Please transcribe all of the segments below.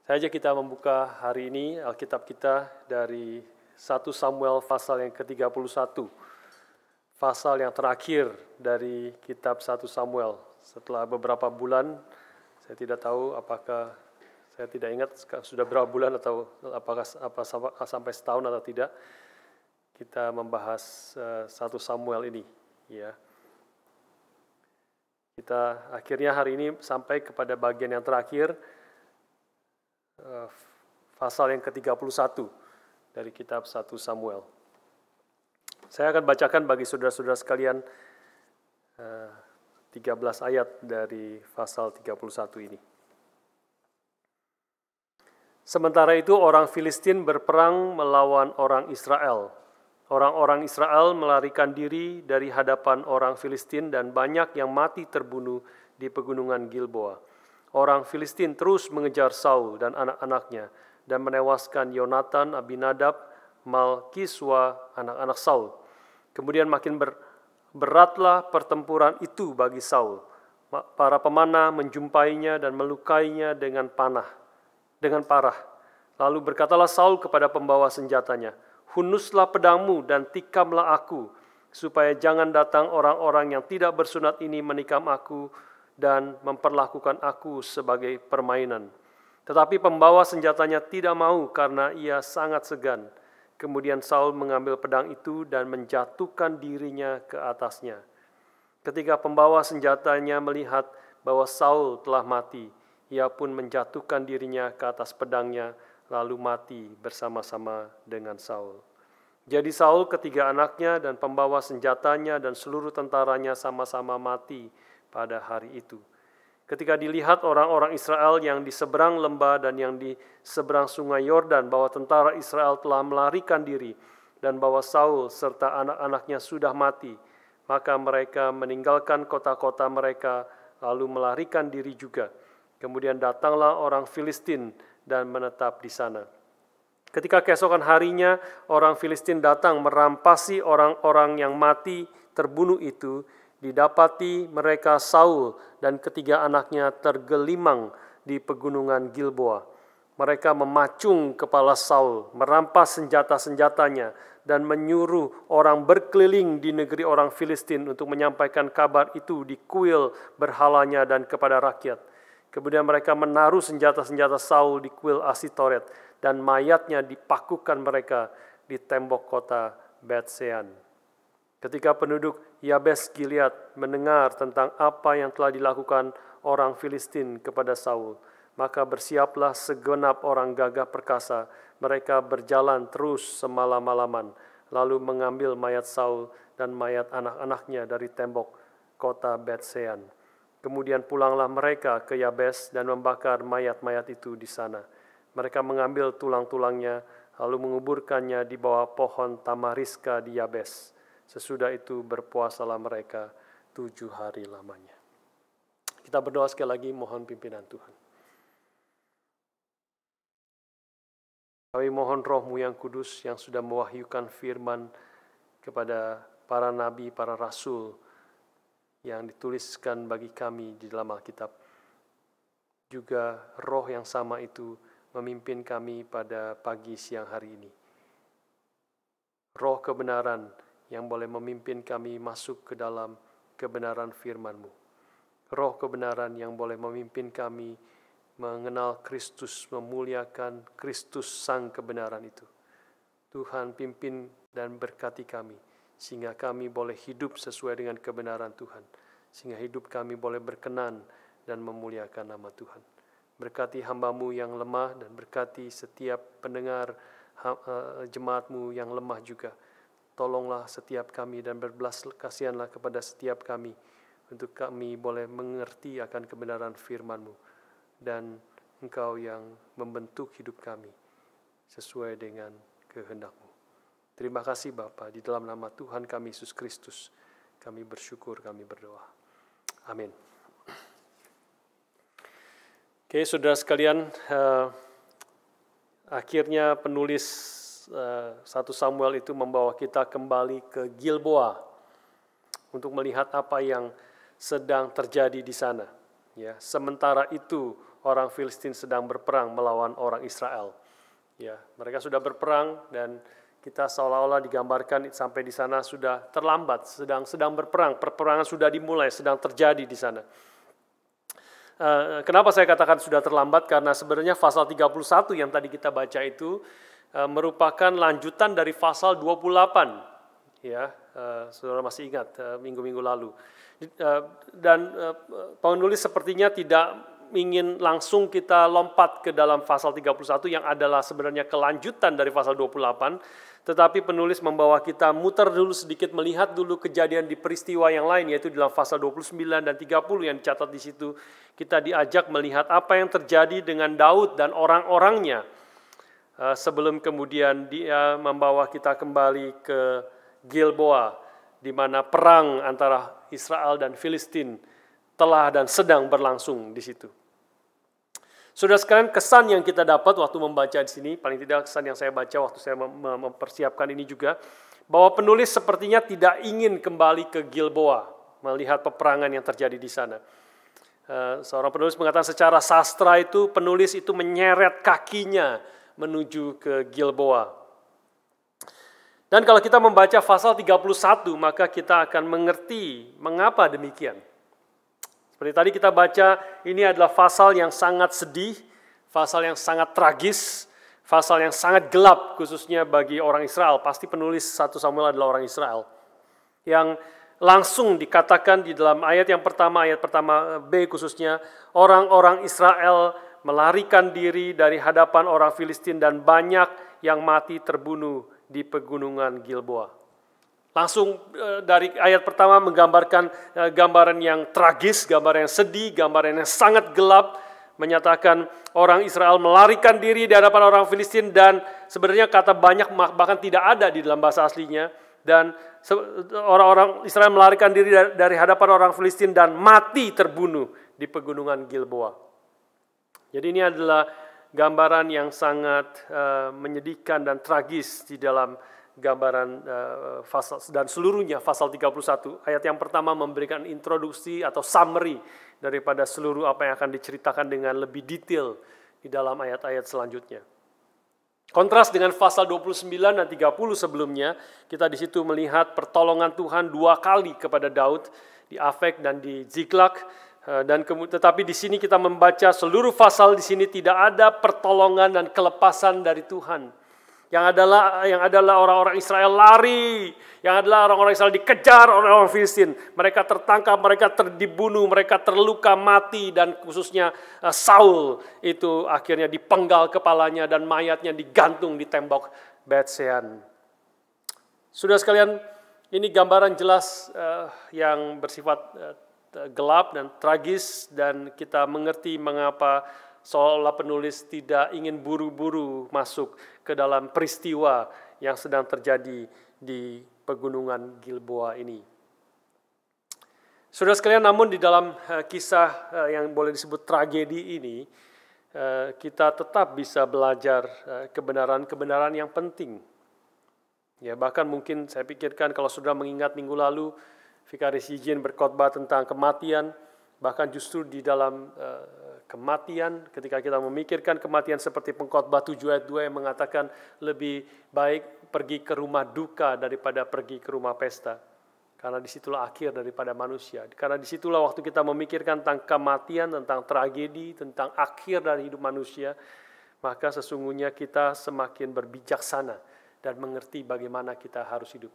Saja kita membuka hari ini Alkitab kita dari 1 Samuel pasal yang ke-31. Pasal yang terakhir dari kitab 1 Samuel. Setelah beberapa bulan, saya tidak tahu apakah, saya tidak ingat sudah berapa bulan atau apakah sampai setahun atau tidak, kita membahas 1 Samuel ini. Ya. Kita akhirnya hari ini sampai kepada bagian yang terakhir, pasal yang ke-31 dari kitab 1 Samuel. Saya akan bacakan bagi saudara-saudara sekalian 13 ayat dari pasal 31 ini. Sementara itu orang Filistin berperang melawan orang Israel. Orang-orang Israel melarikan diri dari hadapan orang Filistin dan banyak yang mati terbunuh di pegunungan Gilboa. Orang Filistin terus mengejar Saul dan anak-anaknya dan menewaskan Yonatan, Abinadab, Malkiswa, anak-anak Saul. Kemudian makin beratlah pertempuran itu bagi Saul. Para pemanah menjumpainya dan melukainya dengan parah. Lalu berkatalah Saul kepada pembawa senjatanya, "Hunuslah pedangmu dan tikamlah aku, supaya jangan datang orang-orang yang tidak bersunat ini menikam aku dan memperlakukan aku sebagai permainan." Tetapi pembawa senjatanya tidak mau karena ia sangat segan. Kemudian Saul mengambil pedang itu dan menjatuhkan dirinya ke atasnya. Ketika pembawa senjatanya melihat bahwa Saul telah mati, ia pun menjatuhkan dirinya ke atas pedangnya, lalu mati bersama-sama dengan Saul. Jadi Saul, ketiga anaknya dan pembawa senjatanya dan seluruh tentaranya sama-sama mati pada hari itu. Ketika dilihat orang-orang Israel yang di seberang lembah dan yang di seberang sungai Yordan bahwa tentara Israel telah melarikan diri dan bahwa Saul serta anak-anaknya sudah mati, maka mereka meninggalkan kota-kota mereka lalu melarikan diri juga. Kemudian datanglah orang Filistin dan menetap di sana. Ketika keesokan harinya orang Filistin datang merampasi orang-orang yang mati terbunuh itu, didapati mereka Saul dan ketiga anaknya tergelimang di pegunungan Gilboa. Mereka memacung kepala Saul, merampas senjata-senjatanya, dan menyuruh orang berkeliling di negeri orang Filistin untuk menyampaikan kabar itu di kuil berhalanya dan kepada rakyat. Kemudian mereka menaruh senjata-senjata Saul di kuil Asitoret, dan mayatnya dipakukan mereka di tembok kota Bet-Sean. Ketika penduduk Yabes Gilead mendengar tentang apa yang telah dilakukan orang Filistin kepada Saul, maka bersiaplah segenap orang gagah perkasa. Mereka berjalan terus semalam-malaman, lalu mengambil mayat Saul dan mayat anak-anaknya dari tembok kota Bet-Sean. Kemudian pulanglah mereka ke Yabes dan membakar mayat-mayat itu di sana. Mereka mengambil tulang-tulangnya, lalu menguburkannya di bawah pohon tamariska di Yabes. Sesudah itu berpuasalah mereka 7 hari lamanya. Kita berdoa sekali lagi, mohon pimpinan Tuhan. Kami mohon Roh-Mu yang kudus yang sudah mewahyukan firman kepada para nabi, para rasul yang dituliskan bagi kami di dalam Alkitab. Juga Roh yang sama itu memimpin kami pada pagi siang hari ini. Roh kebenaran yang boleh memimpin kami masuk ke dalam kebenaran firman-Mu. Roh kebenaran yang boleh memimpin kami mengenal Kristus, memuliakan Kristus sang kebenaran itu. Tuhan pimpin dan berkati kami, sehingga kami boleh hidup sesuai dengan kebenaran Tuhan. Sehingga hidup kami boleh berkenan dan memuliakan nama Tuhan. Berkati hamba-Mu yang lemah dan berkati setiap pendengar jemaat-Mu yang lemah juga. Tolonglah setiap kami dan berbelas kasihanlah kepada setiap kami untuk kami boleh mengerti akan kebenaran firman-Mu dan Engkau yang membentuk hidup kami sesuai dengan kehendak-Mu. Terima kasih Bapa, di dalam nama Tuhan kami Yesus Kristus kami bersyukur, kami berdoa. Amin. Oke, saudara sekalian, akhirnya penulis 1 Samuel itu membawa kita kembali ke Gilboa untuk melihat apa yang sedang terjadi di sana. Ya, sementara itu orang Filistin sedang berperang melawan orang Israel. Ya, mereka sudah berperang dan kita seolah-olah digambarkan sampai di sana sudah terlambat, sedang berperang, perperangan sudah dimulai, sedang terjadi di sana. Kenapa saya katakan sudah terlambat? Karena sebenarnya pasal 31 yang tadi kita baca itu merupakan lanjutan dari pasal 28. Ya, saudara masih ingat minggu-minggu lalu. Dan penulis sepertinya tidak ingin langsung kita lompat ke dalam pasal 31 yang adalah sebenarnya kelanjutan dari pasal 28. Tetapi penulis membawa kita muter dulu sedikit, melihat dulu kejadian di peristiwa yang lain, yaitu dalam pasal 29 dan 30 yang dicatat di situ. Kita diajak melihat apa yang terjadi dengan Daud dan orang-orangnya. Sebelum kemudian dia membawa kita kembali ke Gilboa, di mana perang antara Israel dan Filistin telah dan sedang berlangsung di situ. Saudara sekalian, kesan yang kita dapat waktu membaca di sini, paling tidak kesan yang saya baca waktu saya mempersiapkan ini juga, bahwa penulis sepertinya tidak ingin kembali ke Gilboa, melihat peperangan yang terjadi di sana. Seorang penulis mengatakan secara sastra itu, penulis itu menyeret kakinya menuju ke Gilboa. Dan kalau kita membaca pasal 31, maka kita akan mengerti mengapa demikian. Seperti tadi kita baca, ini adalah pasal yang sangat sedih, pasal yang sangat tragis, pasal yang sangat gelap khususnya bagi orang Israel. Pasti penulis 1 Samuel adalah orang Israel. Yang langsung dikatakan di dalam ayat pertama B khususnya, orang-orang Israel melarikan diri dari hadapan orang Filistin dan banyak yang mati terbunuh di pegunungan Gilboa. Langsung dari ayat pertama menggambarkan gambaran yang tragis, gambaran yang sedih, gambaran yang sangat gelap, menyatakan orang Israel melarikan diri di hadapan orang Filistin dan sebenarnya kata banyak bahkan tidak ada di dalam bahasa aslinya, dan orang-orang Israel melarikan diri dari hadapan orang Filistin dan mati terbunuh di pegunungan Gilboa. Jadi ini adalah gambaran yang sangat menyedihkan dan tragis di dalam gambaran pasal dan seluruhnya pasal 31. Ayat yang pertama memberikan introduksi atau summary daripada seluruh apa yang akan diceritakan dengan lebih detail di dalam ayat-ayat selanjutnya. Kontras dengan pasal 29 dan 30 sebelumnya, kita di situ melihat pertolongan Tuhan 2 kali kepada Daud di Afek dan di Ziklag. Tetapi di sini kita membaca seluruh pasal di sini tidak ada pertolongan dan kelepasan dari Tuhan. Yang adalah orang-orang Israel lari, yang adalah orang-orang Israel dikejar oleh orang Filistin. Mereka tertangkap, mereka dibunuh, mereka terluka mati, dan khususnya Saul itu akhirnya dipenggal kepalanya dan mayatnya digantung di tembok Bet-Sean. Saudara sekalian, ini gambaran jelas yang bersifat gelap dan tragis, dan kita mengerti mengapa seolah penulis tidak ingin buru-buru masuk ke dalam peristiwa yang sedang terjadi di pegunungan Gilboa ini. Saudara sekalian, namun di dalam kisah yang boleh disebut tragedi ini, kita tetap bisa belajar kebenaran-kebenaran yang penting. Ya, bahkan mungkin saya pikirkan kalau sudah mengingat minggu lalu, Vikaris Eugene berkhotbah tentang kematian, bahkan justru di dalam kematian, ketika kita memikirkan kematian seperti pengkhotbah 7 ayat 2 yang mengatakan lebih baik pergi ke rumah duka daripada pergi ke rumah pesta. Karena disitulah akhir daripada manusia. Karena disitulah waktu kita memikirkan tentang kematian, tentang tragedi, tentang akhir dari hidup manusia, maka sesungguhnya kita semakin berbijaksana dan mengerti bagaimana kita harus hidup.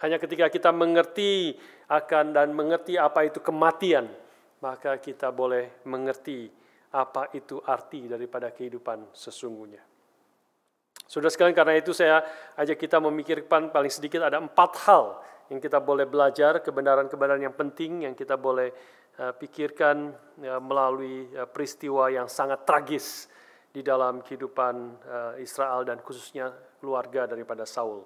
Hanya ketika kita mengerti akan dan mengerti apa itu kematian, maka kita boleh mengerti apa itu arti daripada kehidupan sesungguhnya. Saudara sekalian, karena itu saya ajak kita memikirkan paling sedikit ada 4 hal yang kita boleh belajar, kebenaran-kebenaran yang penting yang kita boleh pikirkan melalui peristiwa yang sangat tragis di dalam kehidupan Israel dan khususnya keluarga daripada Saul.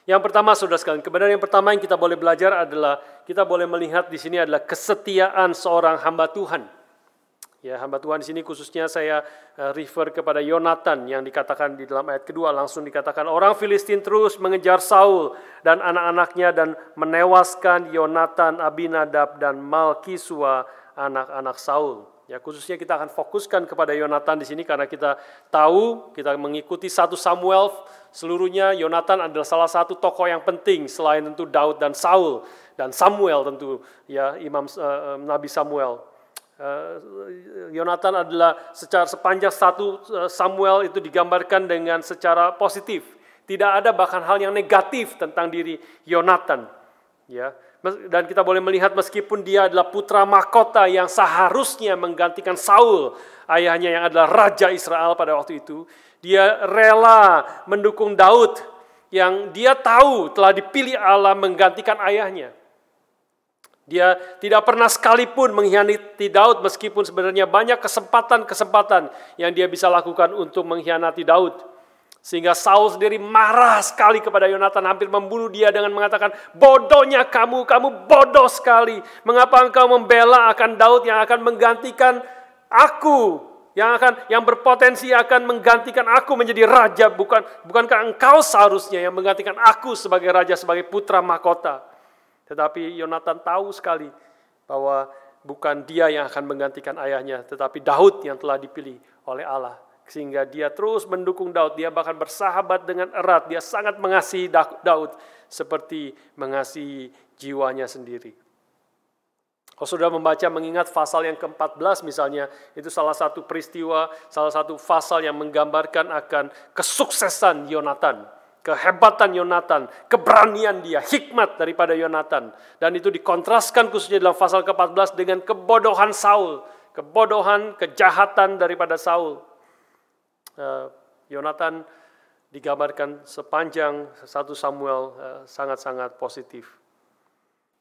Yang pertama, saudara sekalian, kebenaran yang pertama yang kita boleh belajar adalah kita boleh melihat di sini adalah kesetiaan seorang hamba Tuhan. Ya, hamba Tuhan di sini khususnya saya refer kepada Yonatan yang dikatakan di dalam ayat kedua, langsung dikatakan orang Filistin terus mengejar Saul dan anak-anaknya dan menewaskan Yonatan, Abinadab dan Malkisua anak-anak Saul. Ya, khususnya kita akan fokuskan kepada Yonatan di sini karena kita tahu, kita mengikuti 1 Samuel seluruhnya. Yonatan adalah salah satu tokoh yang penting selain tentu Daud dan Saul dan Samuel tentu ya Nabi Samuel. Yonatan adalah sepanjang 1 Samuel itu digambarkan dengan secara positif. Tidak ada bahkan hal yang negatif tentang diri Yonatan. Ya, dan kita boleh melihat meskipun dia adalah putra mahkota yang seharusnya menggantikan Saul, ayahnya yang adalah raja Israel pada waktu itu, dia rela mendukung Daud yang dia tahu telah dipilih Allah menggantikan ayahnya. Dia tidak pernah sekalipun mengkhianati Daud meskipun sebenarnya banyak kesempatan-kesempatan yang dia bisa lakukan untuk mengkhianati Daud. Sehingga Saul sendiri marah sekali kepada Yonatan, hampir membunuh dia dengan mengatakan, bodohnya kamu bodoh sekali. Mengapa engkau membela akan Daud yang akan menggantikan aku, yang berpotensi akan menggantikan aku menjadi raja, bukankah engkau seharusnya yang menggantikan aku sebagai raja, sebagai putra mahkota? Tetapi Yonatan tahu sekali bahwa bukan dia yang akan menggantikan ayahnya, tetapi Daud yang telah dipilih oleh Allah. Sehingga dia terus mendukung Daud, dia bahkan bersahabat dengan erat, dia sangat mengasihi Daud seperti mengasihi jiwanya sendiri. Kalau sudah membaca mengingat pasal yang ke-14 misalnya, itu salah satu peristiwa, salah satu pasal yang menggambarkan akan kesuksesan Yonatan. Kehebatan Yonatan, keberanian dia, hikmat daripada Yonatan. Dan itu dikontraskan khususnya dalam pasal ke-14 dengan kebodohan Saul. Kebodohan, kejahatan daripada Saul. Yonatan digambarkan sepanjang 1 Samuel sangat-sangat positif.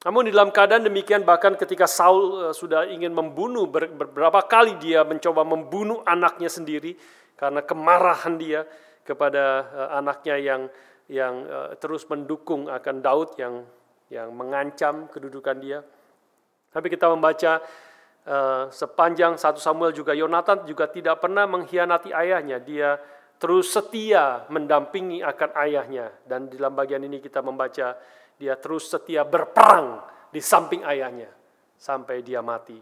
Namun di dalam keadaan demikian, bahkan ketika Saul sudah ingin membunuh, beberapa kali dia mencoba membunuh anaknya sendiri karena kemarahan dia kepada anaknya yang terus mendukung akan Daud yang mengancam kedudukan dia. Tapi kita membaca sepanjang 1 Samuel juga, Yonatan juga tidak pernah mengkhianati ayahnya. Dia terus setia mendampingi akan ayahnya. Dan di dalam bagian ini kita membaca dia terus setia berperang di samping ayahnya sampai dia mati.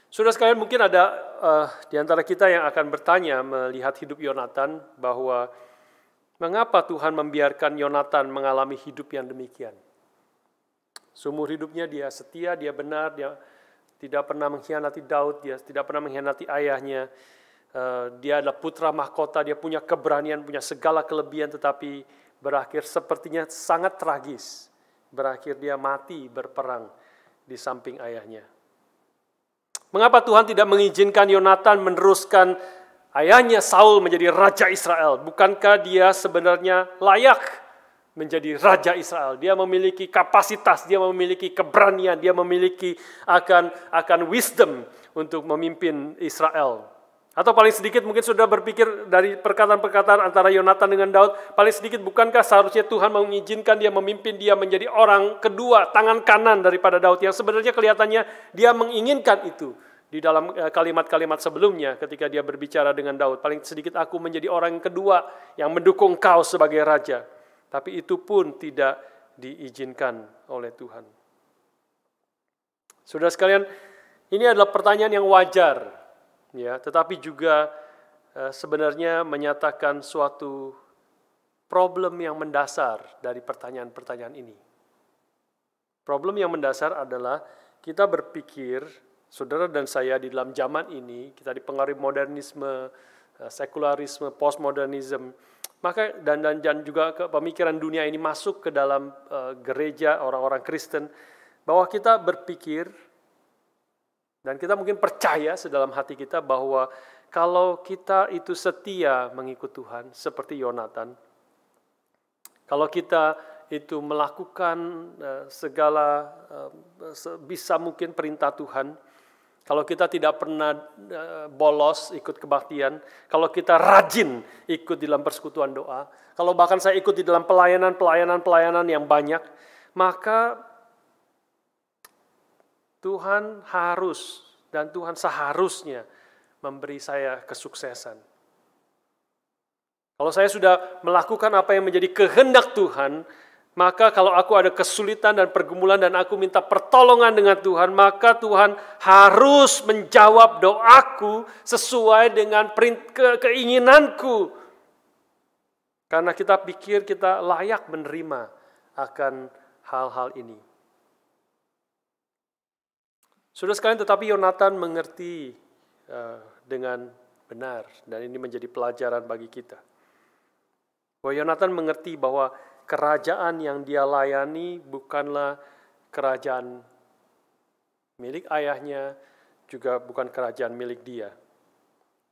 Saudara sekalian, mungkin ada di antara kita yang akan bertanya melihat hidup Yonatan bahwa mengapa Tuhan membiarkan Yonatan mengalami hidup yang demikian. Seumur hidupnya dia setia, dia benar, dia tidak pernah mengkhianati Daud, dia tidak pernah mengkhianati ayahnya. Dia adalah putra mahkota, dia punya keberanian, punya segala kelebihan, tetapi berakhir sepertinya sangat tragis. Berakhir dia mati berperang di samping ayahnya. Mengapa Tuhan tidak mengizinkan Yonatan meneruskan ayahnya Saul menjadi raja Israel? Bukankah dia sebenarnya layak menjadi raja Israel? Dia memiliki kapasitas, dia memiliki keberanian, dia memiliki akan wisdom untuk memimpin Israel. Atau paling sedikit mungkin sudah berpikir dari perkataan-perkataan antara Yonatan dengan Daud, paling sedikit bukankah seharusnya Tuhan mengizinkan dia memimpin dia menjadi orang kedua, tangan kanan daripada Daud, yang sebenarnya kelihatannya dia menginginkan itu di dalam kalimat-kalimat sebelumnya ketika dia berbicara dengan Daud. Paling sedikit aku menjadi orang kedua yang mendukung kau sebagai raja. Tapi itu pun tidak diizinkan oleh Tuhan. Saudara sekalian, ini adalah pertanyaan yang wajar. Ya, tetapi juga sebenarnya menyatakan suatu problem yang mendasar dari pertanyaan-pertanyaan ini. Problem yang mendasar adalah kita berpikir, saudara dan saya di dalam zaman ini, kita dipengaruhi modernisme, sekularisme, postmodernisme, maka dan juga pemikiran dunia ini masuk ke dalam gereja orang-orang Kristen, bahwa kita berpikir dan kita mungkin percaya sedalam hati kita bahwa kalau kita itu setia mengikut Tuhan seperti Yonatan, kalau kita itu melakukan segala sebisa mungkin perintah Tuhan, kalau kita tidak pernah bolos ikut kebaktian, kalau kita rajin ikut di dalam persekutuan doa, kalau bahkan saya ikut di dalam pelayanan yang banyak, maka Tuhan harus dan Tuhan seharusnya memberi saya kesuksesan. Kalau saya sudah melakukan apa yang menjadi kehendak Tuhan, Maka kalau aku ada kesulitan dan pergumulan dan aku minta pertolongan dengan Tuhan, maka Tuhan harus menjawab doaku sesuai dengan keinginanku. Karena kita pikir kita layak menerima akan hal-hal ini. Saudara sekalian, tetapi Yonatan mengerti dengan benar, dan ini menjadi pelajaran bagi kita. Bahwa Yonatan mengerti bahwa kerajaan yang dia layani bukanlah kerajaan milik ayahnya, juga bukan kerajaan milik dia.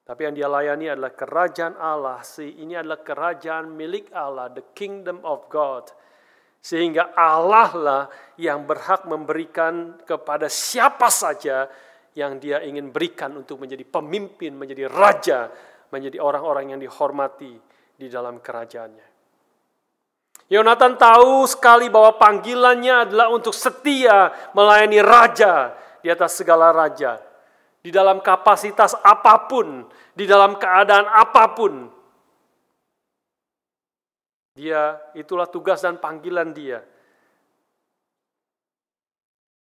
Tapi yang dia layani adalah kerajaan Allah. Ini adalah kerajaan milik Allah, the kingdom of God. Sehingga Allah lah yang berhak memberikan kepada siapa saja yang dia ingin berikan untuk menjadi pemimpin, menjadi raja, menjadi orang-orang yang dihormati di dalam kerajaannya. Yonatan tahu sekali bahwa panggilannya adalah untuk setia melayani raja di atas segala raja. Di dalam kapasitas apapun, di dalam keadaan apapun. Itulah tugas dan panggilan dia.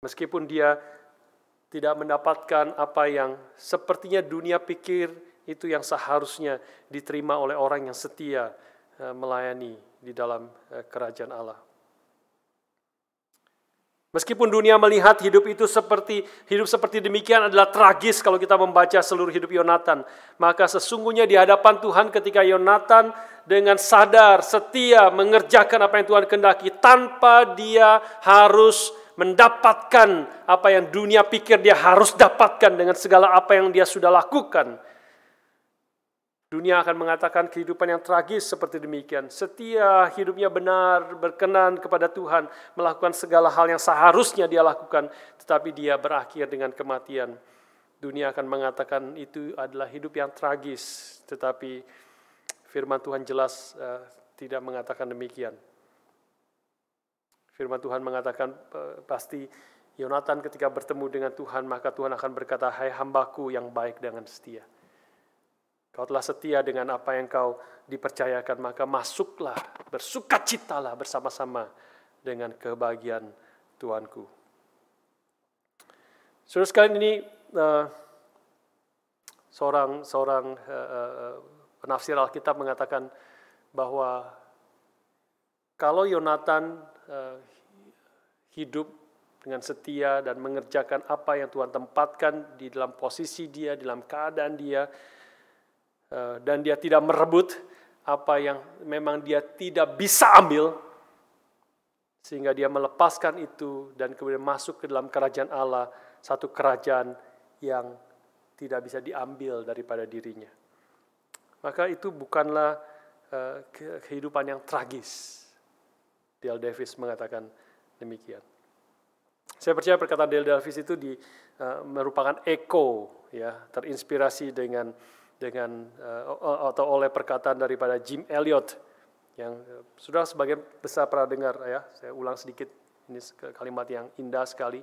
Meskipun dia tidak mendapatkan apa yang sepertinya dunia pikir itu yang seharusnya diterima oleh orang yang setia melayani di dalam kerajaan Allah. Meskipun dunia melihat hidup seperti demikian adalah tragis kalau kita membaca seluruh hidup Yonatan, maka sesungguhnya di hadapan Tuhan ketika Yonatan dengan sadar, setia mengerjakan apa yang Tuhan kehendaki tanpa dia harus mendapatkan apa yang dunia pikir dia harus dapatkan dengan segala apa yang dia sudah lakukan. Dunia akan mengatakan kehidupan yang tragis seperti demikian. Setia, hidupnya benar, berkenan kepada Tuhan, melakukan segala hal yang seharusnya dia lakukan, tetapi dia berakhir dengan kematian. Dunia akan mengatakan itu adalah hidup yang tragis, tetapi firman Tuhan jelas tidak mengatakan demikian. Firman Tuhan mengatakan pasti Yonatan ketika bertemu dengan Tuhan, maka Tuhan akan berkata, "Hai hambaku yang baik dan setia. Kau telah setia dengan apa yang kau dipercayakan, maka masuklah, bersukacitalah bersama-sama dengan kebahagiaan Tuanku." Saudara sekalian, ini seorang penafsir Alkitab mengatakan bahwa kalau Yonatan hidup dengan setia dan mengerjakan apa yang Tuhan tempatkan di dalam posisi dia, di dalam keadaan dia, dan dia tidak merebut apa yang memang dia tidak bisa ambil, sehingga dia melepaskan itu dan kemudian masuk ke dalam kerajaan Allah, satu kerajaan yang tidak bisa diambil daripada dirinya. Maka itu bukanlah kehidupan yang tragis. Dale Davis mengatakan demikian. Saya percaya perkataan Dale Davis itu merupakan echo, ya, terinspirasi dengan atau oleh perkataan daripada Jim Elliot yang sudah sebagian besar pernah dengar, ya. Saya ulang sedikit, ini kalimat yang indah sekali.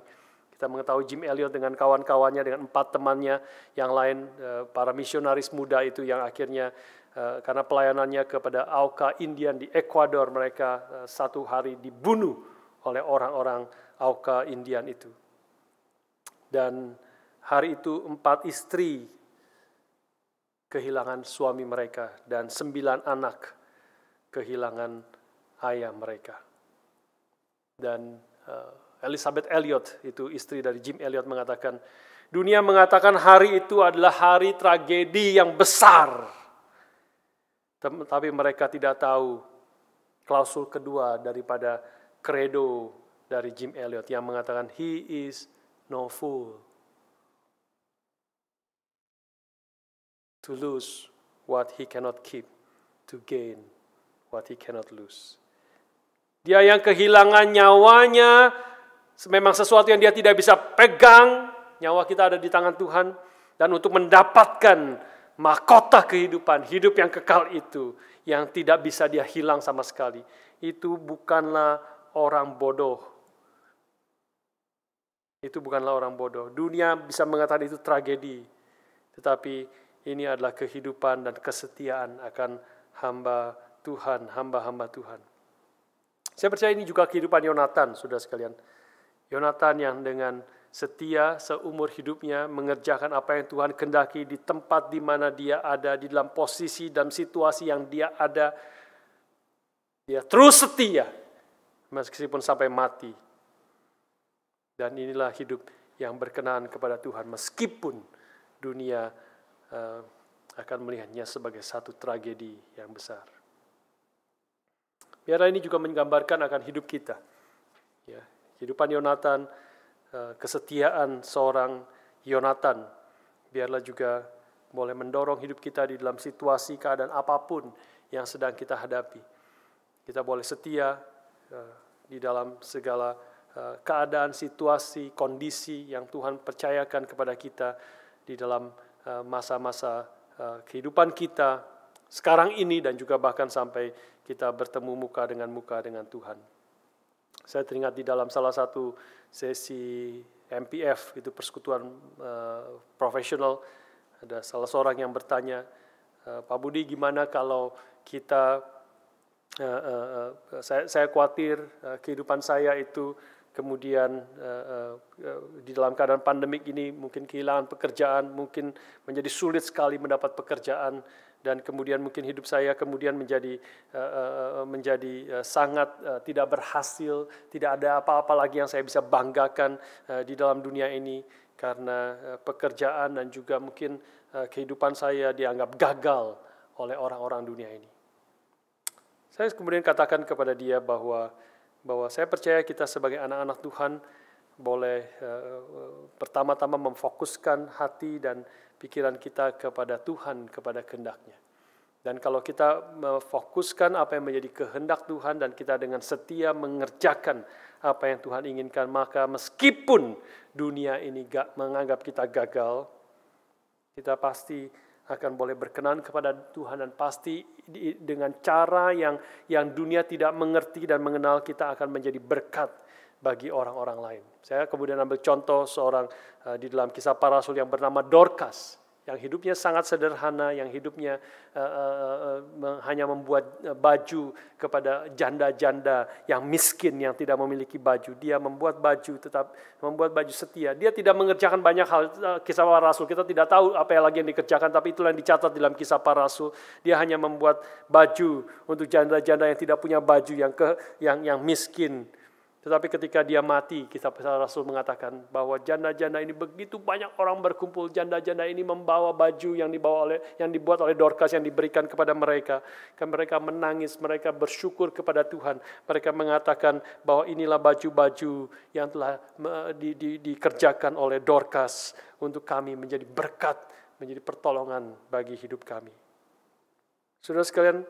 Kita mengetahui Jim Elliot dengan kawan-kawannya, dengan 4 temannya yang lain, para misionaris muda itu yang akhirnya karena pelayanannya kepada Auca Indian di Ekuador, mereka satu hari dibunuh oleh orang-orang Auca Indian itu. Dan hari itu 4 istri kehilangan suami mereka dan 9 anak kehilangan ayah mereka. Dan Elizabeth Elliot, itu istri dari Jim Elliot, mengatakan, dunia mengatakan hari itu adalah hari tragedi yang besar. Tapi mereka tidak tahu klausul kedua daripada kredo dari Jim Elliot yang mengatakan, he is no fool to lose what he cannot keep, to gain what he cannot lose. Dia yang kehilangan nyawanya, memang sesuatu yang dia tidak bisa pegang, nyawa kita ada di tangan Tuhan, dan untuk mendapatkan mahkota kehidupan, hidup yang kekal itu, yang tidak bisa dia hilang sama sekali, itu bukanlah orang bodoh. Itu bukanlah orang bodoh. Dunia bisa mengatakan itu tragedi, tetapi ini adalah kehidupan dan kesetiaan akan hamba Tuhan, hamba-hamba Tuhan. Saya percaya ini juga kehidupan Yonatan, saudara sekalian. Yonatan yang dengan setia seumur hidupnya mengerjakan apa yang Tuhan kehendaki di tempat di mana dia ada, di dalam posisi, dalam situasi yang dia ada. Dia terus setia meskipun sampai mati. Dan inilah hidup yang berkenan kepada Tuhan meskipun dunia akan melihatnya sebagai satu tragedi yang besar. Biarlah ini juga menggambarkan akan hidup kita. Ya, kehidupan Yonatan, kesetiaan seorang Yonatan, biarlah juga boleh mendorong hidup kita di dalam situasi keadaan apapun yang sedang kita hadapi. Kita boleh setia di dalam segala keadaan, situasi, kondisi yang Tuhan percayakan kepada kita di dalam masa-masa kehidupan kita sekarang ini dan juga bahkan sampai kita bertemu muka dengan Tuhan. Saya teringat di dalam salah satu sesi MPF, itu persekutuan profesional, ada salah seorang yang bertanya, Pak Budi, gimana kalau kita, saya khawatir kehidupan saya itu kemudian di dalam keadaan pandemik ini mungkin kehilangan pekerjaan, mungkin menjadi sulit sekali mendapat pekerjaan, dan kemudian mungkin hidup saya kemudian menjadi sangat tidak berhasil, tidak ada apa-apa lagi yang saya bisa banggakan di dalam dunia ini karena pekerjaan dan juga mungkin kehidupan saya dianggap gagal oleh orang-orang dunia ini. Saya kemudian katakan kepada dia bahwa saya percaya kita sebagai anak-anak Tuhan boleh pertama-tama memfokuskan hati dan pikiran kita kepada Tuhan, kepada kehendak-Nya. Dan kalau kita memfokuskan apa yang menjadi kehendak Tuhan dan kita dengan setia mengerjakan apa yang Tuhan inginkan, maka meskipun dunia ini menganggap kita gagal, kita pasti akan boleh berkenan kepada Tuhan dan pasti dengan cara yang dunia tidak mengerti dan mengenal, kita akan menjadi berkat bagi orang-orang lain. Saya kemudian ambil contoh seorang di dalam Kisah Para Rasul yang bernama Dorcas, yang hidupnya sangat sederhana, yang hidupnya hanya membuat baju kepada janda-janda yang miskin, yang tidak memiliki baju. Dia membuat baju setia. Dia tidak mengerjakan banyak hal. Kisah Para Rasul, kita tidak tahu apa yang lagi yang dikerjakan, tapi itulah yang dicatat dalam Kisah Para Rasul. Dia hanya membuat baju untuk janda-janda yang tidak punya baju, yang miskin. Tetapi ketika dia mati, Kisah Para Rasul mengatakan bahwa janda-janda ini begitu banyak orang berkumpul, janda-janda ini membawa baju yang dibuat oleh Dorcas yang diberikan kepada mereka. Mereka menangis, mereka bersyukur kepada Tuhan. Mereka mengatakan bahwa inilah baju-baju yang telah dikerjakan oleh Dorcas untuk kami menjadi berkat, menjadi pertolongan bagi hidup kami. Saudara sekalian,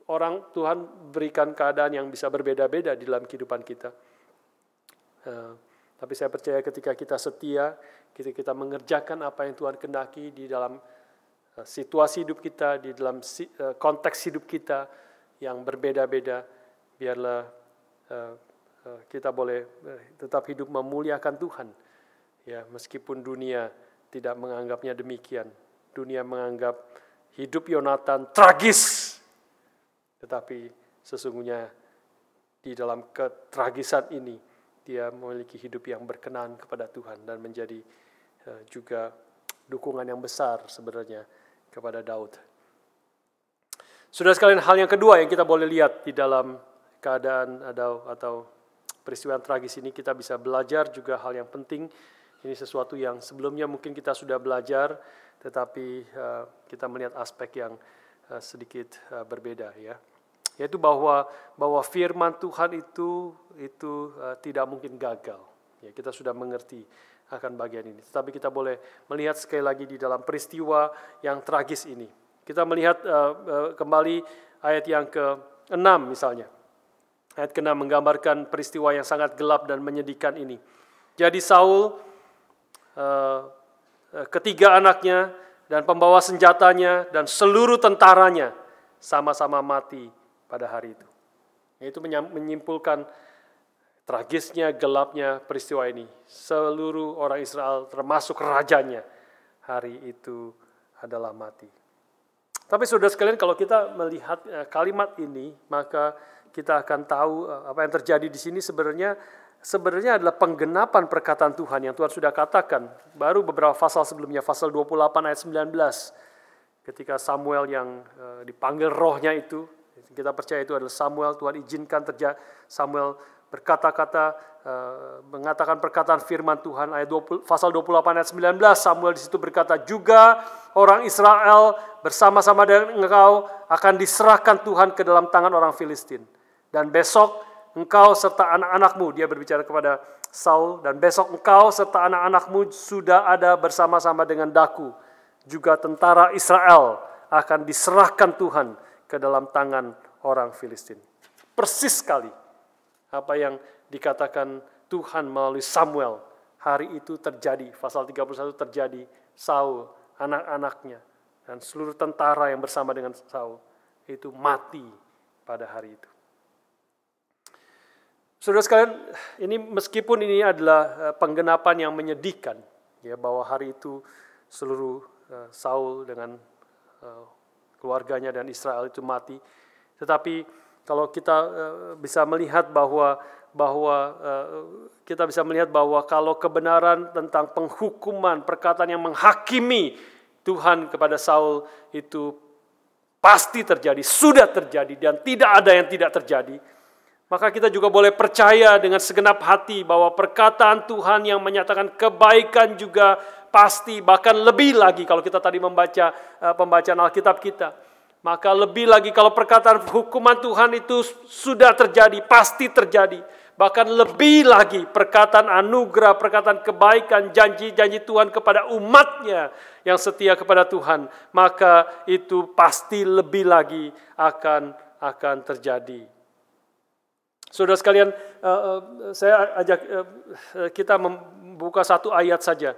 orang Tuhan berikan keadaan yang bisa berbeda-beda di dalam kehidupan kita. Tapi saya percaya ketika kita setia, kita mengerjakan apa yang Tuhan kehendaki di dalam situasi hidup kita, di dalam konteks hidup kita yang berbeda-beda, biarlah kita boleh tetap hidup memuliakan Tuhan. Ya, meskipun dunia tidak menganggapnya demikian. Dunia menganggap hidup Yonatan tragis. Tetapi sesungguhnya di dalam ketragisan ini, dia memiliki hidup yang berkenan kepada Tuhan dan menjadi juga dukungan yang besar sebenarnya kepada Daud. Saudara sekalian, hal yang kedua yang kita boleh lihat di dalam keadaan atau peristiwa yang tragis ini, kita bisa belajar juga hal yang penting. Ini sesuatu yang sebelumnya mungkin kita sudah belajar, tetapi kita melihat aspek yang sedikit berbeda, ya, yaitu bahwa firman Tuhan itu tidak mungkin gagal. Ya, kita sudah mengerti akan bagian ini. Tetapi kita boleh melihat sekali lagi di dalam peristiwa yang tragis ini. Kita melihat kembali ayat yang ke-6 misalnya. Ayat ke-6 menggambarkan peristiwa yang sangat gelap dan menyedihkan ini. Jadi Saul, ketiga anaknya, dan pembawa senjatanya dan seluruh tentaranya sama-sama mati pada hari itu. Itu menyimpulkan tragisnya, gelapnya peristiwa ini. Seluruh orang Israel termasuk rajanya hari itu adalah mati. Tapi saudara sekalian, kalau kita melihat kalimat ini, maka kita akan tahu apa yang terjadi di sini sebenarnya adalah penggenapan perkataan Tuhan yang Tuhan sudah katakan. Baru beberapa pasal sebelumnya, pasal 28 ayat 19. Ketika Samuel yang dipanggil rohnya itu, kita percaya itu adalah Samuel, Tuhan izinkan Samuel berkata-kata, mengatakan perkataan firman Tuhan. Pasal 28 ayat 19, Samuel di situ berkata, juga orang Israel bersama-sama dengan engkau akan diserahkan Tuhan ke dalam tangan orang Filistin. Dan besok engkau serta anak-anakmu, dia berbicara kepada Saul, dan besok engkau serta anak-anakmu sudah ada bersama-sama dengan daku. Juga tentara Israel akan diserahkan Tuhan ke dalam tangan orang Filistin. Persis sekali apa yang dikatakan Tuhan melalui Samuel. Hari itu terjadi, pasal 31 terjadi, Saul, anak-anaknya, dan seluruh tentara yang bersama dengan Saul, itu mati pada hari itu. Saudara sekalian, ini meskipun ini adalah penggenapan yang menyedihkan, ya, bahwa hari itu seluruh Saul dengan keluarganya dan Israel itu mati, tetapi kalau kita bisa melihat bahwa kalau kebenaran tentang penghukuman, perkataan yang menghakimi Tuhan kepada Saul itu pasti terjadi, sudah terjadi, dan tidak ada yang tidak terjadi, maka kita juga boleh percaya dengan segenap hati bahwa perkataan Tuhan yang menyatakan kebaikan juga pasti, bahkan lebih lagi kalau kita tadi membaca pembacaan Alkitab kita. Maka lebih lagi kalau perkataan hukuman Tuhan itu sudah terjadi, pasti terjadi. Bahkan lebih lagi perkataan anugerah, perkataan kebaikan, janji-janji Tuhan kepada umatnya yang setia kepada Tuhan. Maka itu pasti lebih lagi akan terjadi. Saudara sekalian, saya ajak kita membuka satu ayat saja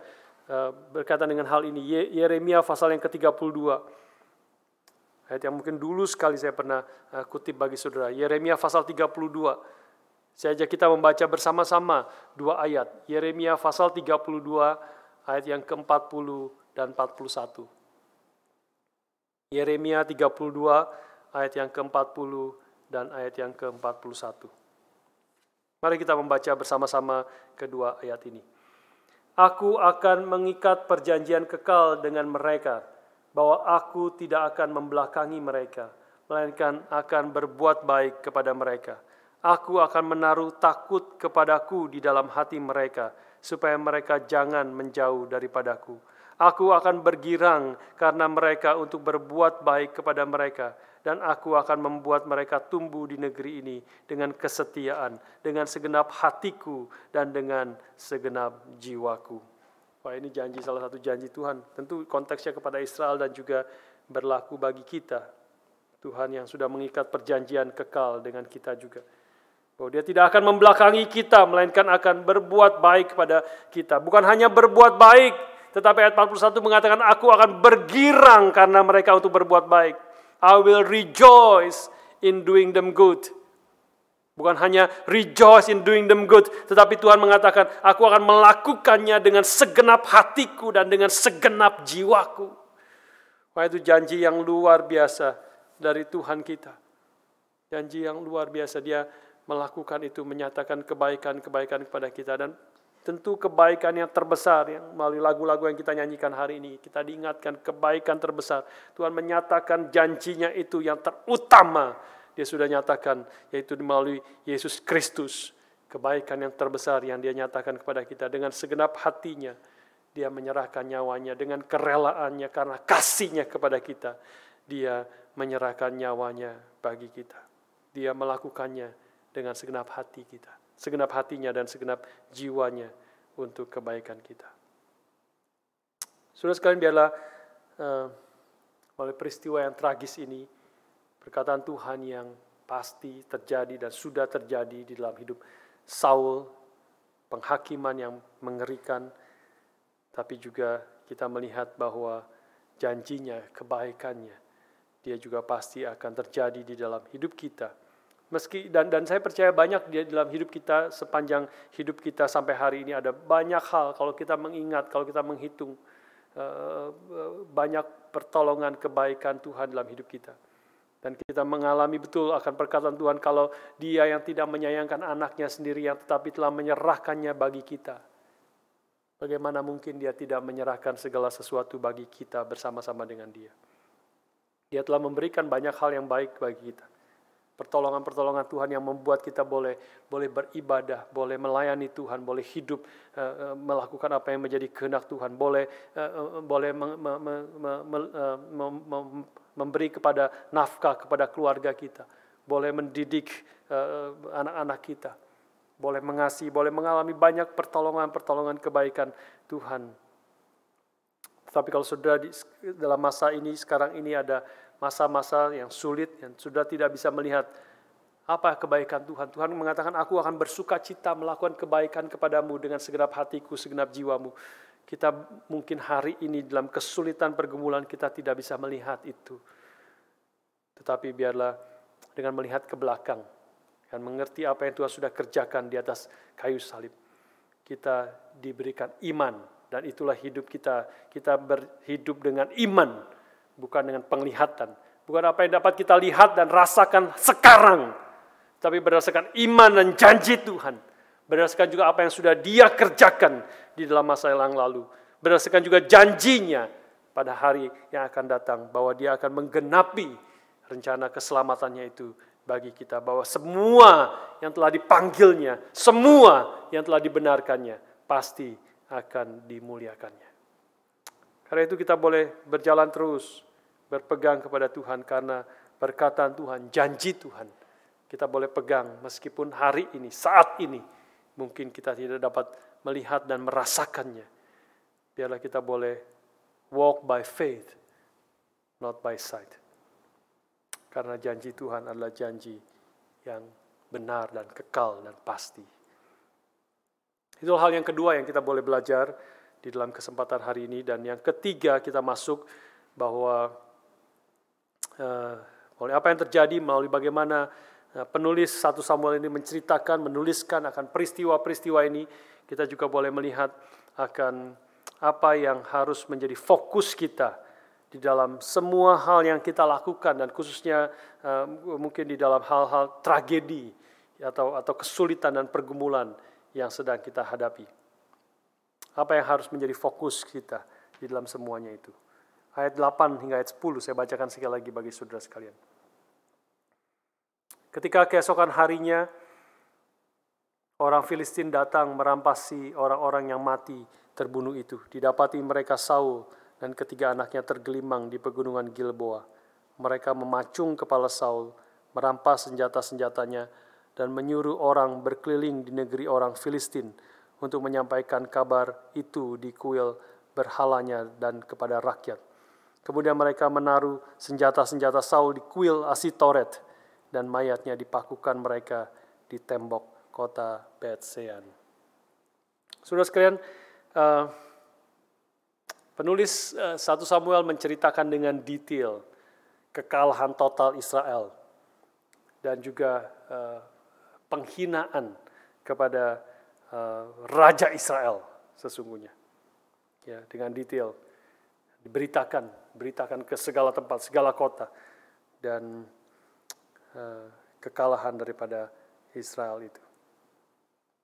berkaitan dengan hal ini. Yeremia pasal yang ke-32. Ayat yang mungkin dulu sekali saya pernah kutip bagi saudara. Yeremia pasal 32. Saya ajak kita membaca bersama-sama dua ayat. Yeremia pasal 32 ayat yang ke-40 dan 41. Yeremia 32 ayat yang ke-40 dan ayat yang ke-41. Mari kita membaca bersama-sama kedua ayat ini. Aku akan mengikat perjanjian kekal dengan mereka, bahwa aku tidak akan membelakangi mereka, melainkan akan berbuat baik kepada mereka. Aku akan menaruh takut kepadaku di dalam hati mereka, supaya mereka jangan menjauh daripadaku. Aku akan bergirang karena mereka untuk berbuat baik kepada mereka, dan aku akan membuat mereka tumbuh di negeri ini dengan kesetiaan, dengan segenap hatiku, dan dengan segenap jiwaku. Wah, ini janji, salah satu janji Tuhan. Tentu konteksnya kepada Israel dan juga berlaku bagi kita. Tuhan yang sudah mengikat perjanjian kekal dengan kita juga. Bahwa dia tidak akan membelakangi kita, melainkan akan berbuat baik kepada kita. Bukan hanya berbuat baik, tetapi ayat 41 mengatakan, aku akan bergirang karena mereka untuk berbuat baik. I will rejoice in doing them good. Bukan hanya rejoice in doing them good, tetapi Tuhan mengatakan, aku akan melakukannya dengan segenap hatiku dan dengan segenap jiwaku. Wah, itu janji yang luar biasa dari Tuhan kita. Janji yang luar biasa, dia melakukan itu, menyatakan kebaikan-kebaikan kepada kita. Dan tentu kebaikan yang terbesar, yang melalui lagu-lagu yang kita nyanyikan hari ini, kita diingatkan kebaikan terbesar. Tuhan menyatakan janjinya itu yang terutama, dia sudah nyatakan, yaitu melalui Yesus Kristus. Kebaikan yang terbesar yang dia nyatakan kepada kita. Dengan segenap hatinya, dia menyerahkan nyawanya. Dengan kerelaannya, karena kasihnya kepada kita, dia menyerahkan nyawanya bagi kita. Dia melakukannya dengan segenap hati kita. Segenap hatinya dan segenap jiwanya untuk kebaikan kita. Saudara sekalian, biarlah oleh peristiwa yang tragis ini, perkataan Tuhan yang pasti terjadi dan sudah terjadi di dalam hidup Saul, penghakiman yang mengerikan, tapi juga kita melihat bahwa janjinya, kebaikannya, dia juga pasti akan terjadi di dalam hidup kita. Dan saya percaya banyak di dalam hidup kita, sepanjang hidup kita sampai hari ini, ada banyak hal kalau kita mengingat, kalau kita menghitung, banyak pertolongan kebaikan Tuhan dalam hidup kita. Dan kita mengalami betul akan perkataan Tuhan kalau Dia yang tidak menyayangkan anaknya sendiri yang tetapi telah menyerahkannya bagi kita. Bagaimana mungkin Dia tidak menyerahkan segala sesuatu bagi kita bersama-sama dengan Dia. Dia telah memberikan banyak hal yang baik bagi kita. Pertolongan-pertolongan Tuhan yang membuat kita boleh beribadah, boleh melayani Tuhan, boleh hidup, melakukan apa yang menjadi kehendak Tuhan, boleh memberi kepada nafkah kepada keluarga kita, boleh mendidik anak-anak kita, boleh mengasihi, boleh mengalami banyak pertolongan kebaikan Tuhan. Tetapi kalau sudah dalam masa ini, sekarang ini ada masa-masa yang sulit, yang sudah tidak bisa melihat apa kebaikan Tuhan. Tuhan mengatakan, aku akan bersuka cita melakukan kebaikan kepadamu dengan segenap hatiku, segenap jiwamu. Kita mungkin hari ini dalam kesulitan pergumulan kita tidak bisa melihat itu. Tetapi biarlah dengan melihat ke belakang dan mengerti apa yang Tuhan sudah kerjakan di atas kayu salib, kita diberikan iman, dan itulah hidup kita. Kita berhidup dengan iman, bukan dengan penglihatan. Bukan apa yang dapat kita lihat dan rasakan sekarang, tapi berdasarkan iman dan janji Tuhan. Berdasarkan juga apa yang sudah Dia kerjakan di dalam masa yang lalu. Berdasarkan juga janjinya pada hari yang akan datang, bahwa Dia akan menggenapi rencana keselamatannya itu bagi kita. Bahwa semua yang telah dipanggilnya, semua yang telah dibenarkannya, pasti akan dimuliakannya. Karena itu kita boleh berjalan terus, berpegang kepada Tuhan, karena perkataan Tuhan, janji Tuhan, kita boleh pegang meskipun hari ini, saat ini, mungkin kita tidak dapat melihat dan merasakannya. Biarlah kita boleh walk by faith, not by sight. Karena janji Tuhan adalah janji yang benar dan kekal dan pasti. Itu hal yang kedua yang kita boleh belajar di dalam kesempatan hari ini. Dan yang ketiga, kita masuk bahwa oleh apa yang terjadi, melalui bagaimana penulis 1 Samuel ini menuliskan akan peristiwa-peristiwa ini, kita juga boleh melihat akan apa yang harus menjadi fokus kita di dalam semua hal yang kita lakukan, dan khususnya mungkin di dalam hal-hal tragedi atau kesulitan dan pergumulan yang sedang kita hadapi. Apa yang harus menjadi fokus kita di dalam semuanya itu. Ayat 8 hingga ayat 10 saya bacakan sekali lagi bagi saudara sekalian. Ketika keesokan harinya, orang Filistin datang merampasi orang-orang yang mati terbunuh itu. Didapati mereka Saul dan ketiga anaknya tergelimang di pegunungan Gilboa. Mereka memacung kepala Saul, merampas senjata-senjatanya, dan menyuruh orang berkeliling di negeri orang Filistin untuk menyampaikan kabar itu di kuil berhalanya dan kepada rakyat. Kemudian mereka menaruh senjata-senjata Saul di kuil Asitoret, dan mayatnya dipakukan mereka di tembok kota Bet-Sean. Saudara sekalian, penulis 1 Samuel menceritakan dengan detail kekalahan total Israel dan juga penghinaan kepada Raja Israel sesungguhnya. Ya, dengan detail diberitakan ke segala tempat, segala kota, dan kekalahan daripada Israel itu.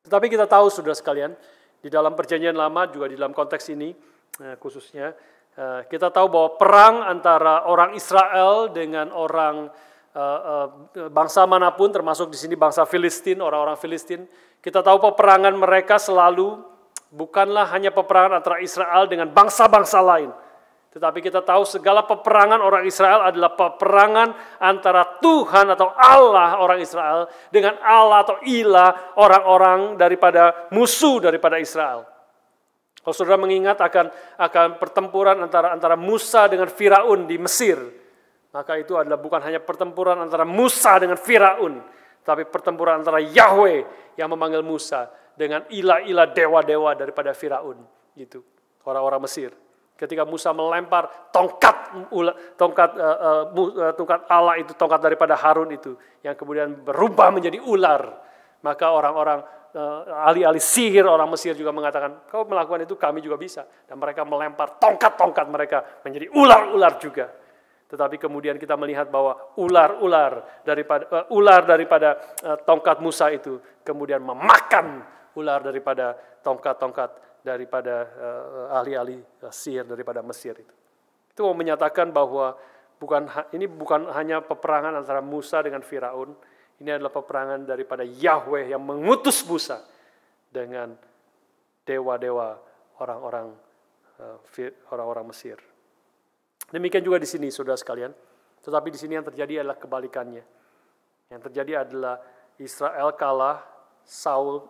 Tetapi kita tahu, saudara sekalian, di dalam Perjanjian Lama juga di dalam konteks ini khususnya, kita tahu bahwa perang antara orang Israel dengan orang bangsa manapun, termasuk di sini bangsa Filistin, orang-orang Filistin, kita tahu peperangan mereka selalu bukanlah hanya peperangan antara Israel dengan bangsa-bangsa lain. Tetapi kita tahu segala peperangan orang Israel adalah peperangan antara Tuhan atau Allah orang Israel dengan Allah atau ilah orang-orang daripada musuh daripada Israel. Kalau saudara mengingat akan pertempuran antara Musa dengan Firaun di Mesir, maka itu adalah bukan hanya pertempuran antara Musa dengan Firaun, tapi pertempuran antara Yahweh yang memanggil Musa dengan ilah-ilah dewa-dewa daripada Firaun, gitu, orang-orang Mesir. Ketika Musa melempar tongkat Allah itu, tongkat daripada Harun itu, yang kemudian berubah menjadi ular, maka orang-orang ahli-ahli sihir orang Mesir juga mengatakan, kau melakukan itu, kami juga bisa. Dan mereka melempar tongkat-tongkat mereka menjadi ular-ular juga. Tetapi kemudian kita melihat bahwa ular daripada tongkat Musa itu kemudian memakan ular daripada tongkat-tongkat daripada ahli-ahli sihir daripada Mesir itu. Itu mau menyatakan bahwa ini bukan hanya peperangan antara Musa dengan Firaun, ini adalah peperangan daripada Yahweh yang mengutus Musa dengan dewa-dewa orang-orang Mesir. Demikian juga di sini, saudara sekalian. Tetapi di sini yang terjadi adalah kebalikannya. Yang terjadi adalah Israel kalah, Saul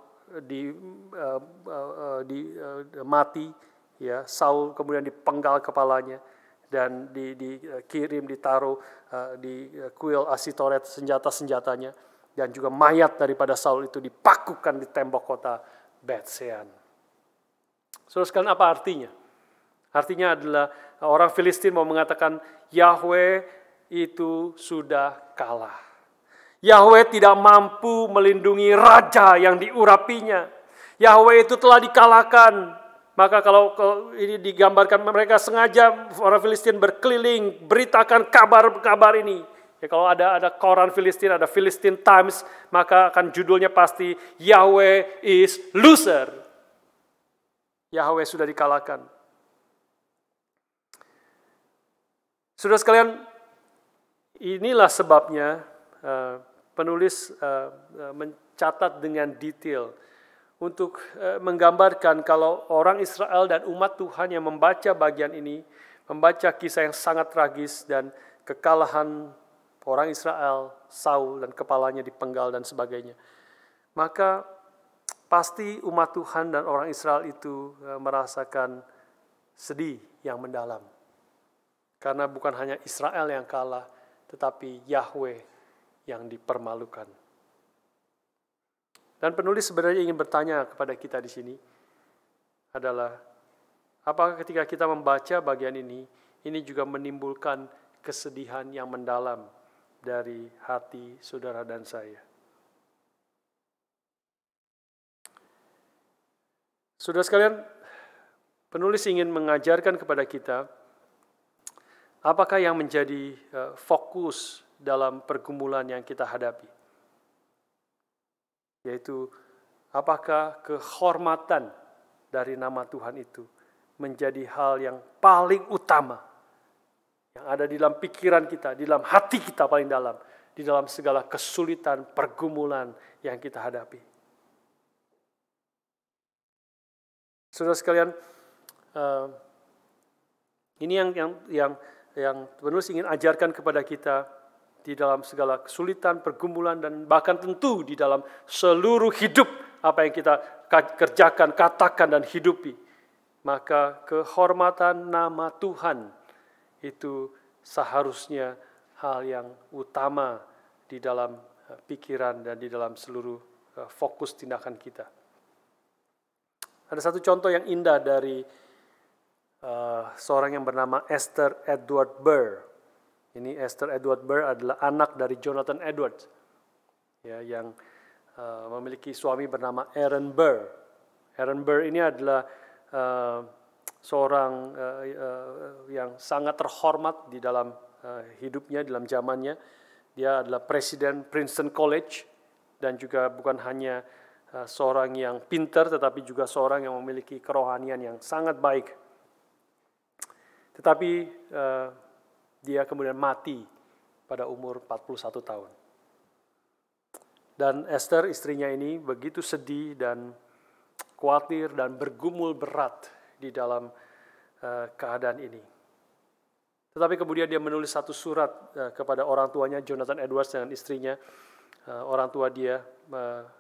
mati, ya. Saul kemudian dipenggal kepalanya dan dikirim, ditaruh di kuil Asitoret senjata-senjatanya, dan juga mayat daripada Saul itu dipakukan di tembok kota Bet-Sean. Saudara sekalian, apa artinya? Artinya adalah orang Filistin mau mengatakan Yahweh itu sudah kalah. Yahweh tidak mampu melindungi raja yang diurapinya. Yahweh itu telah dikalahkan. Maka kalau ini digambarkan, mereka sengaja orang Filistin berkeliling beritakan kabar-kabar ini. Ya, kalau ada koran Filistin, ada Philistine Times, maka akan judulnya pasti Yahweh is loser. Yahweh sudah dikalahkan. Saudara sekalian, inilah sebabnya penulis mencatat dengan detail untuk menggambarkan kalau orang Israel dan umat Tuhan yang membaca bagian ini, membaca kisah yang sangat tragis dan kekalahan orang Israel, Saul dan kepalanya dipenggal dan sebagainya, maka pasti umat Tuhan dan orang Israel itu merasakan sedih yang mendalam. Karena bukan hanya Israel yang kalah, tetapi Yahweh yang dipermalukan. Dan penulis sebenarnya ingin bertanya kepada kita di sini adalah, apakah ketika kita membaca bagian ini juga menimbulkan kesedihan yang mendalam dari hati saudara dan saya. Saudara sekalian, penulis ingin mengajarkan kepada kita apakah yang menjadi fokus dalam pergumulan yang kita hadapi. Yaitu, apakah kehormatan dari nama Tuhan itu menjadi hal yang paling utama, yang ada di dalam pikiran kita, di dalam hati kita paling dalam, di dalam segala kesulitan, pergumulan yang kita hadapi. Saudara sekalian, ini yang penulis ingin ajarkan kepada kita di dalam segala kesulitan, pergumulan, dan bahkan tentu di dalam seluruh hidup apa yang kita kerjakan, katakan, dan hidupi. Maka kehormatan nama Tuhan itu seharusnya hal yang utama di dalam pikiran dan di dalam seluruh fokus tindakan kita. Ada satu contoh yang indah dari seorang yang bernama Esther Edward Burr. Ini Esther Edward Burr adalah anak dari Jonathan Edwards, ya, yang memiliki suami bernama Aaron Burr. Aaron Burr ini adalah seorang yang sangat terhormat di dalam hidupnya, dalam zamannya. Dia adalah presiden Princeton College dan juga bukan hanya seorang yang pintar, tetapi juga seorang yang memiliki kerohanian yang sangat baik. Tetapi dia kemudian mati pada umur 41 tahun. Dan Esther, istrinya ini, begitu sedih dan khawatir dan bergumul berat di dalam keadaan ini. Tetapi kemudian dia menulis satu surat kepada orang tuanya, Jonathan Edwards dengan istrinya, orang tua dia,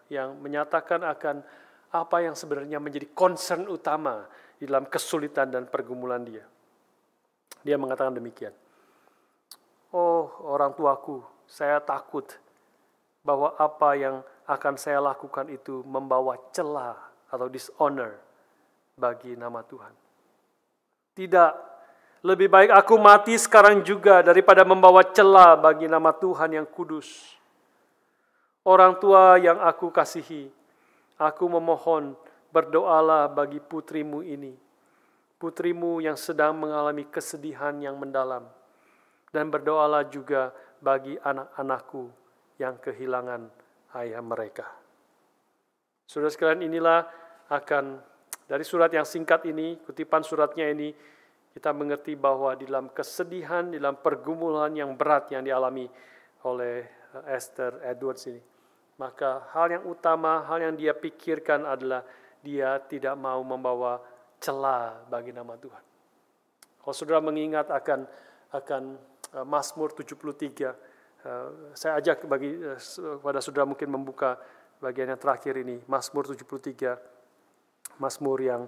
yang menyatakan akan apa yang sebenarnya menjadi concern utama di dalam kesulitan dan pergumulan dia. Dia mengatakan demikian. Oh, orang tuaku, saya takut bahwa apa yang akan saya lakukan itu membawa celah atau dishonor bagi nama Tuhan. Tidak, lebih baik aku mati sekarang juga daripada membawa celah bagi nama Tuhan yang kudus. Orang tua yang aku kasihi, aku memohon berdoalah bagi putrimu ini. Putrimu yang sedang mengalami kesedihan yang mendalam. Dan berdoalah juga bagi anak-anakku yang kehilangan ayah mereka. Saudara sekalian, inilah akan dari surat yang singkat ini, kutipan suratnya ini, kita mengerti bahwa di dalam kesedihan, di dalam pergumulan yang berat yang dialami oleh Esther Edwards ini, maka hal yang utama, hal yang dia pikirkan adalah dia tidak mau membawa cela bagi nama Tuhan. Kalau saudara mengingat akan Mazmur 73, saya ajak kepada saudara mungkin membuka bagian yang terakhir ini, Mazmur 73, Mazmur yang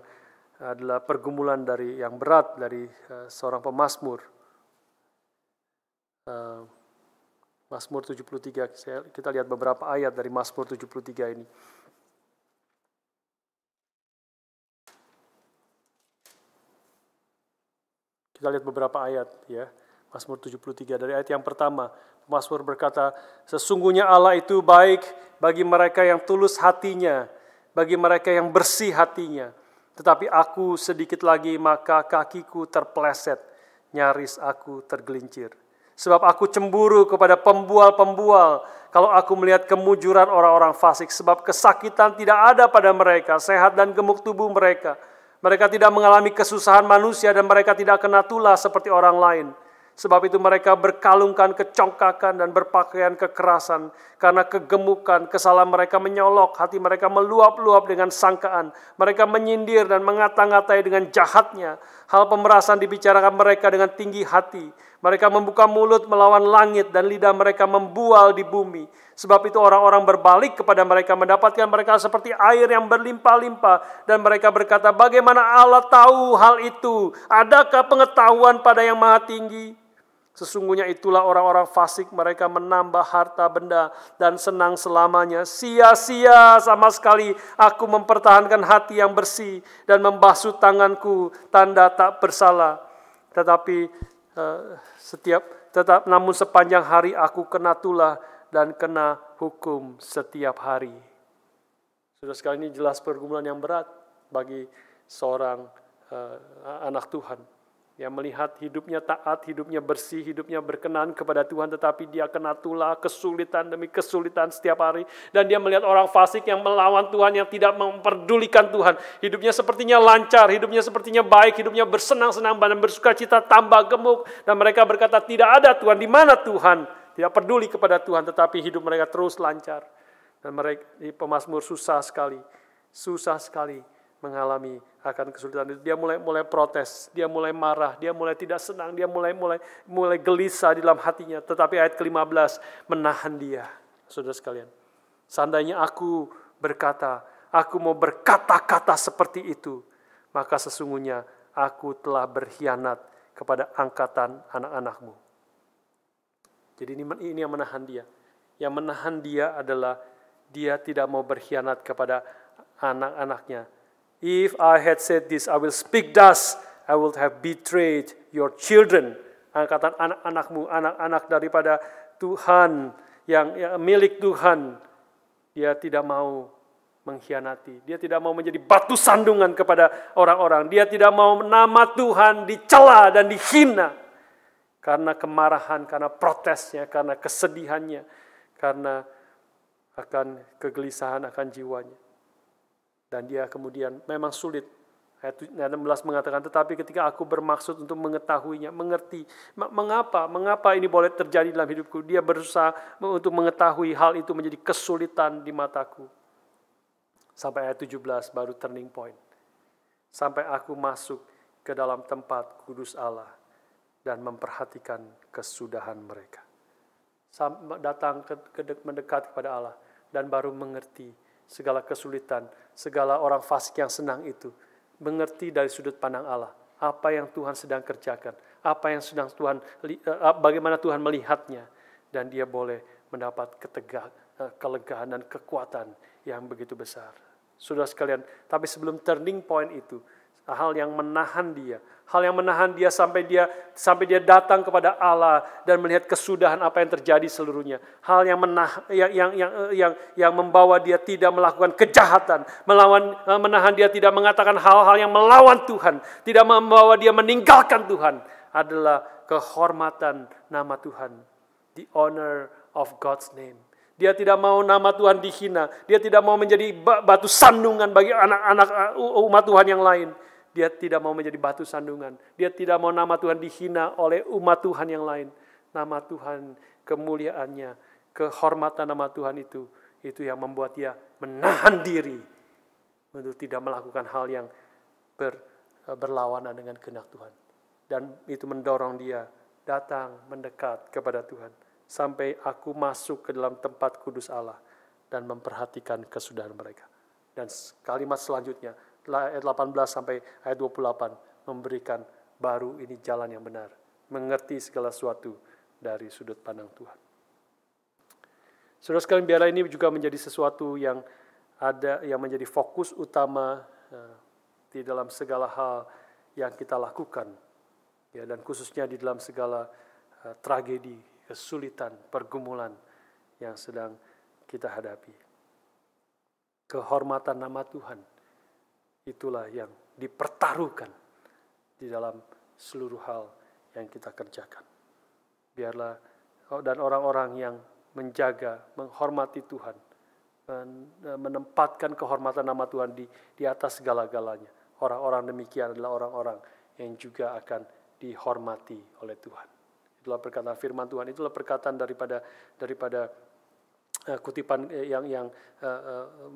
adalah pergumulan dari yang berat dari seorang pemazmur. Mazmur 73, kita lihat beberapa ayat dari Mazmur 73 ini. Kita lihat beberapa ayat ya. Mazmur 73 dari ayat yang pertama. Mazmur berkata, sesungguhnya Allah itu baik bagi mereka yang tulus hatinya, bagi mereka yang bersih hatinya. Tetapi aku sedikit lagi maka kakiku terpeleset, nyaris aku tergelincir. Sebab aku cemburu kepada pembual-pembual kalau aku melihat kemujuran orang-orang fasik. Sebab kesakitan tidak ada pada mereka, sehat dan gemuk tubuh mereka. Mereka tidak mengalami kesusahan manusia dan mereka tidak kena tulah seperti orang lain. Sebab itu mereka berkalungkan kecongkakan dan berpakaian kekerasan. Karena kegemukan, kesalahan mereka menyolok, hati mereka meluap-luap dengan sangkaan. Mereka menyindir dan mengata-ngatai dengan jahatnya. Hal pemerasan dibicarakan mereka dengan tinggi hati. Mereka membuka mulut melawan langit dan lidah mereka membual di bumi. Sebab itu orang-orang berbalik kepada mereka, mendapatkan mereka seperti air yang berlimpah-limpah. Dan mereka berkata, bagaimana Allah tahu hal itu? Adakah pengetahuan pada yang maha tinggi? Sesungguhnya itulah orang-orang fasik, mereka menambah harta benda dan senang selamanya. Sia-sia sama sekali aku mempertahankan hati yang bersih dan membasuh tanganku tanda tak bersalah. Tetapi namun sepanjang hari aku kena tulah dan kena hukum setiap hari. Sudah sekali ini jelas pergumulan yang berat bagi seorang anak Tuhan. Yang melihat hidupnya taat, hidupnya bersih, hidupnya berkenan kepada Tuhan, tetapi dia kena tulah, kesulitan demi kesulitan setiap hari. Dan dia melihat orang fasik yang melawan Tuhan, yang tidak memperdulikan Tuhan. Hidupnya sepertinya lancar, hidupnya sepertinya baik, hidupnya bersenang-senang dan bersuka cita, tambah gemuk. Dan mereka berkata, tidak ada Tuhan, di mana Tuhan? Tidak peduli kepada Tuhan, tetapi hidup mereka terus lancar. Dan mereka, pemazmur susah sekali mengalami akan kesulitan itu. Dia mulai protes, dia mulai marah, dia mulai tidak senang, dia mulai gelisah di dalam hatinya. Tetapi ayat ke-15 menahan dia. Saudara sekalian, seandainya aku berkata, aku mau berkata-kata seperti itu, maka sesungguhnya aku telah berkhianat kepada angkatan anak-anakmu. Jadi ini yang menahan dia. Yang menahan dia adalah dia tidak mau berkhianat kepada anak-anaknya. If I had said this, I will speak thus, I would have betrayed your children. Angkatan anak-anakmu, anak-anak daripada Tuhan, yang milik Tuhan. Dia tidak mau mengkhianati. Dia tidak mau menjadi batu sandungan kepada orang-orang. Dia tidak mau nama Tuhan dicela dan dihina. Karena kemarahan, karena protesnya, karena kesedihannya, karena akan kegelisahan akan jiwanya. Dan dia kemudian memang sulit. Ayat 16 mengatakan, tetapi ketika aku bermaksud untuk mengetahuinya, mengerti, mengapa ini boleh terjadi dalam hidupku, dia berusaha untuk mengetahui hal itu menjadi kesulitan di mataku. Sampai ayat 17 baru turning point. Sampai aku masuk ke dalam tempat kudus Allah dan memperhatikan kesudahan mereka. Datang mendekat kepada Allah dan baru mengerti segala kesulitan, segala orang fasik yang senang itu. Mengerti dari sudut pandang Allah. Apa yang Tuhan sedang kerjakan. Apa yang sedang bagaimana Tuhan melihatnya. Dan dia boleh mendapat kelegaan dan kekuatan yang begitu besar. Saudara sekalian, tapi sebelum turning point itu, hal yang menahan dia. Hal yang menahan dia sampai dia datang kepada Allah dan melihat kesudahan apa yang terjadi seluruhnya. Hal yang yang membawa dia tidak melakukan kejahatan, menahan dia tidak mengatakan hal-hal yang melawan Tuhan, tidak membawa dia meninggalkan Tuhan adalah kehormatan nama Tuhan. The honor of God's name. Dia tidak mau nama Tuhan dihina. Dia tidak mau menjadi batu sandungan bagi anak-anak umat Tuhan yang lain. Dia tidak mau menjadi batu sandungan. Dia tidak mau nama Tuhan dihina oleh umat Tuhan yang lain. Nama Tuhan, kemuliaannya, kehormatan nama Tuhan itu yang membuat dia menahan diri untuk tidak melakukan hal yang berlawanan dengan kehendak Tuhan. Dan itu mendorong dia datang mendekat kepada Tuhan. Sampai aku masuk ke dalam tempat kudus Allah dan memperhatikan kesudahan mereka. Dan kalimat selanjutnya, ayat 18 sampai ayat 28, memberikan baru ini jalan yang benar. Mengerti segala sesuatu dari sudut pandang Tuhan. Saudara sekalian, biarlah ini juga menjadi sesuatu yang menjadi fokus utama di dalam segala hal yang kita lakukan. Ya, dan khususnya di dalam segala tragedi, kesulitan, pergumulan yang sedang kita hadapi. Kehormatan nama Tuhan, itulah yang dipertaruhkan di dalam seluruh hal yang kita kerjakan. Biarlah dan orang-orang yang menjaga, menghormati Tuhan, menempatkan kehormatan nama Tuhan di atas segala-galanya. Orang-orang demikian adalah orang-orang yang juga akan dihormati oleh Tuhan. Itulah perkataan firman Tuhan, itulah perkataan daripada kutipan yang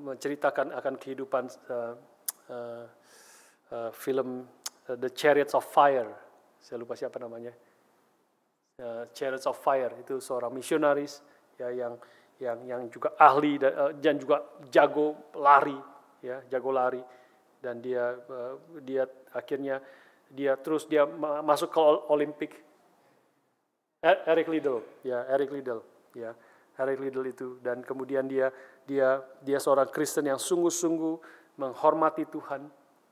menceritakan akan kehidupan film The Chariots of Fire. Saya lupa siapa namanya. Chariots of Fire itu seorang misionaris ya yang juga ahli dan juga jago lari, ya, jago lari, dan dia akhirnya terus masuk ke Olimpik. Eric Liddell itu, dan kemudian dia seorang Kristen yang sungguh-sungguh menghormati Tuhan,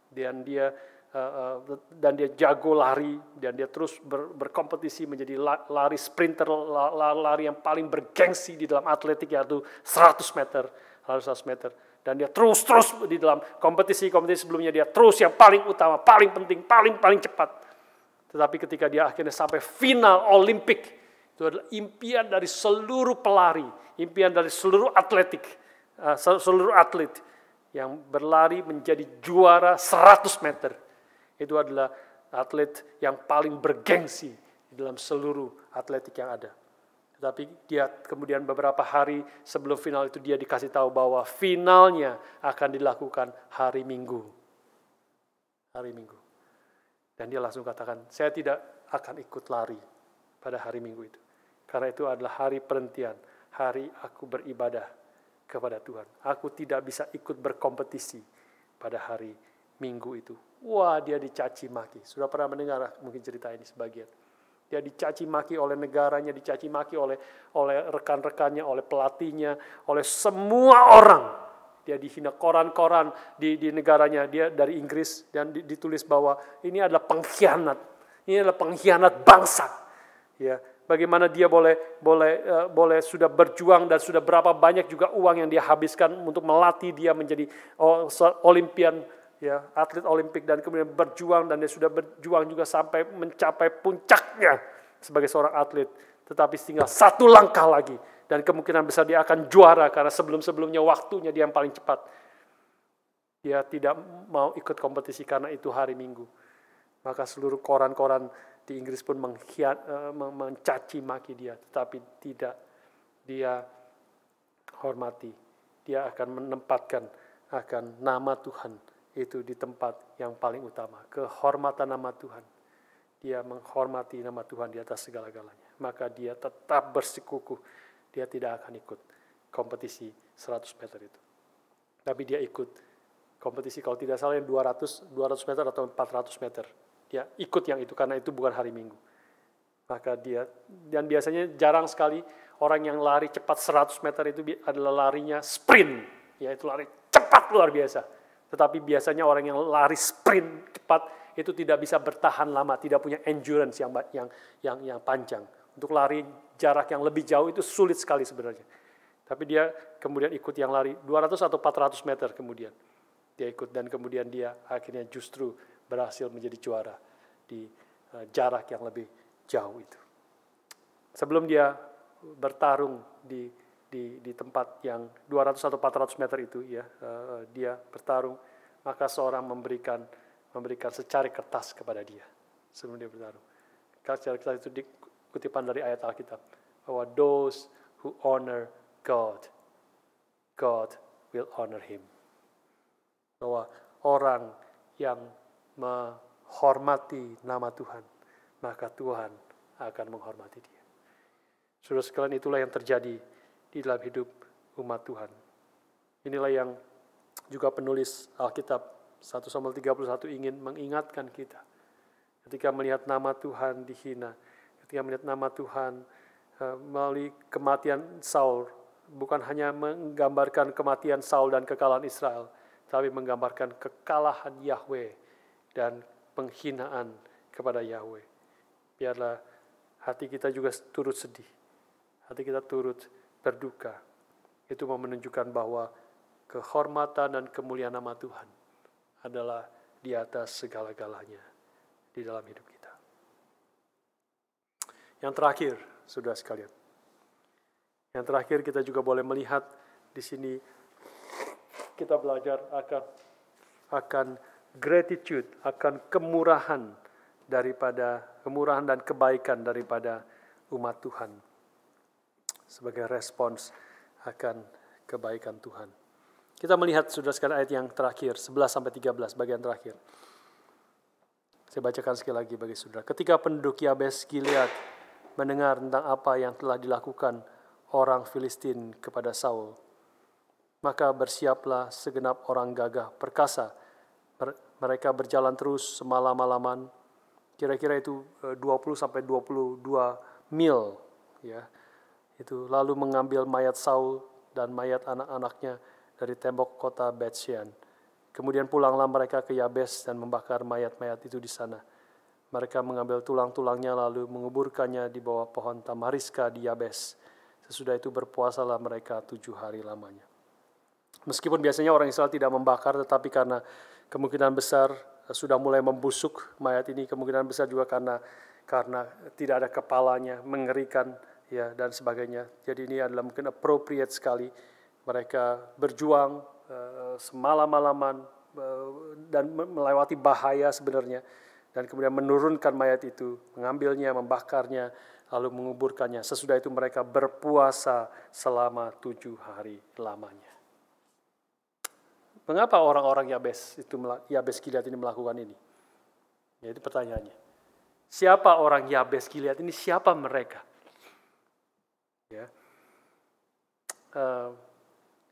dan dia jago lari, dan dia terus berkompetisi menjadi lari sprinter, lari yang paling bergengsi di dalam atletik, yaitu 100 meter, dan dia terus di dalam kompetisi sebelumnya dia terus yang paling utama, paling penting, paling cepat. Tetapi ketika dia akhirnya sampai final Olimpik, itu adalah impian dari seluruh pelari, impian dari seluruh atlet yang berlari menjadi juara 100 meter. Itu adalah atlet yang paling bergengsi di dalam seluruh atletik yang ada. Tetapi dia kemudian beberapa hari sebelum final itu dia dikasih tahu bahwa finalnya akan dilakukan hari Minggu. Dan dia langsung katakan, saya tidak akan ikut lari pada hari Minggu itu. Karena itu adalah hari perhentian, hari aku beribadah kepada Tuhan. Aku tidak bisa ikut berkompetisi pada hari Minggu itu. Wah, dia dicaci maki. Sudah pernah mendengar mungkin cerita ini sebagian. Dia dicaci maki oleh negaranya, dicaci maki oleh rekan-rekannya, oleh pelatihnya, oleh semua orang. Dia dihina, koran-koran di negaranya, dia dari Inggris, dan ditulis bahwa ini adalah pengkhianat. Ini adalah pengkhianat bangsa. Ya, bagaimana dia boleh sudah berjuang dan sudah berapa banyak juga uang yang dia habiskan untuk melatih dia menjadi olimpian, ya, atlet olimpik, dan kemudian berjuang, dan dia sudah berjuang juga sampai mencapai puncaknya sebagai seorang atlet. Tetapi tinggal satu langkah lagi. Dan kemungkinan besar dia akan juara karena sebelum-sebelumnya waktunya dia yang paling cepat. Dia tidak mau ikut kompetisi karena itu hari Minggu. Maka seluruh koran-koran di Inggris pun mencaci maki dia. Tetapi tidak, dia hormati. Dia akan menempatkan akan nama Tuhan itu di tempat yang paling utama. Kehormatan nama Tuhan. Dia menghormati nama Tuhan di atas segala-galanya. Maka dia tetap bersikukuh. Dia tidak akan ikut kompetisi 100 meter itu. Tapi dia ikut kompetisi kalau tidak salah yang 200 meter atau 400 meter. Dia ikut yang itu karena itu bukan hari Minggu. Maka dan biasanya jarang sekali orang yang lari cepat 100 meter itu adalah larinya sprint. Yaitu lari cepat luar biasa. Tetapi biasanya orang yang lari sprint cepat itu tidak bisa bertahan lama, tidak punya endurance yang panjang. Untuk lari jarak yang lebih jauh itu sulit sekali sebenarnya. Tapi dia kemudian ikut yang lari 200 atau 400 meter kemudian. Dia ikut dan kemudian dia akhirnya justru berhasil menjadi juara di jarak yang lebih jauh itu. Sebelum dia bertarung di tempat yang 200 atau 400 meter itu, ya, dia bertarung, maka seorang memberikan secari kertas kepada dia sebelum dia bertarung. Secari kertas itu kutipan dari ayat Alkitab, bahwa those who honor God, God will honor him. Bahwa orang yang menghormati nama Tuhan, maka Tuhan akan menghormati dia. Saudara sekalian, itulah yang terjadi di dalam hidup umat Tuhan. Inilah yang juga penulis Alkitab 1 Samuel 31 ingin mengingatkan kita. Ketika melihat nama Tuhan dihina, ketika melihat nama Tuhan melalui kematian Saul, bukan hanya menggambarkan kematian Saul dan kekalahan Israel, tapi menggambarkan kekalahan Yahweh dan penghinaan kepada Yahweh. Biarlah hati kita juga turut sedih, hati kita turut berduka. Itu mau menunjukkan bahwa kehormatan dan kemuliaan nama Tuhan adalah di atas segala-galanya di dalam hidup kita. Yang terakhir, saudara sekalian, yang terakhir kita juga boleh melihat di sini, kita belajar akan gratitude, akan kemurahan dan kebaikan daripada umat Tuhan sebagai respons akan kebaikan Tuhan. Kita melihat, saudara sekalian, ayat yang terakhir, 11-13, bagian terakhir. Saya bacakan sekali lagi bagi saudara. Ketika penduduk Yabes Gilead mendengar tentang apa yang telah dilakukan orang Filistin kepada Saul, maka bersiaplah segenap orang gagah perkasa. Mereka berjalan terus semalam-malaman, kira-kira itu 20-22 mil, ya. Itu lalu mengambil mayat Saul dan mayat anak-anaknya dari tembok kota Bet-Shean. Kemudian pulanglah mereka ke Yabes dan membakar mayat-mayat itu di sana. Mereka mengambil tulang-tulangnya lalu menguburkannya di bawah pohon tamariska di Yabes. Sesudah itu berpuasalah mereka 7 hari lamanya. Meskipun biasanya orang Israel tidak membakar, tetapi karena kemungkinan besar sudah mulai membusuk mayat ini, kemungkinan besar juga karena tidak ada kepalanya, mengerikan, ya, dan sebagainya. Jadi ini adalah mungkin appropriate sekali. Mereka berjuang semalam-malaman dan melewati bahaya sebenarnya, dan kemudian menurunkan mayat itu, mengambilnya, membakarnya, lalu menguburkannya. Sesudah itu mereka berpuasa selama 7 hari lamanya. Mengapa orang-orang Yabes Gilead ini melakukan ini? Ya, itu pertanyaannya. Siapa orang Yabes Gilead ini? Siapa mereka? Ya.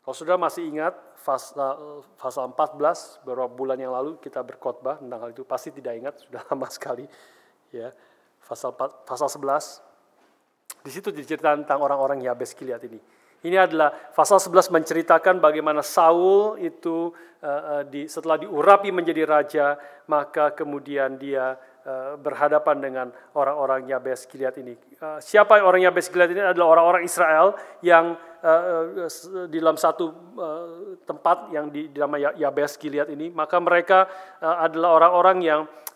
Kalau saudara masih ingat pasal 14 beberapa bulan yang lalu kita berkhotbah tentang hal itu, pasti tidak ingat, sudah lama sekali. Ya, pasal 11. Di situ diceritakan tentang orang-orang Yabes Gilead ini. Ini adalah pasal 11 menceritakan bagaimana Saul itu setelah diurapi menjadi raja, maka kemudian dia berhadapan dengan orang-orang Yabes Gilead ini. Siapa orang Yabes Gilead ini? Adalah orang-orang Israel yang di dalam satu tempat yang di nama Yabes Gilead ini, maka mereka adalah orang-orang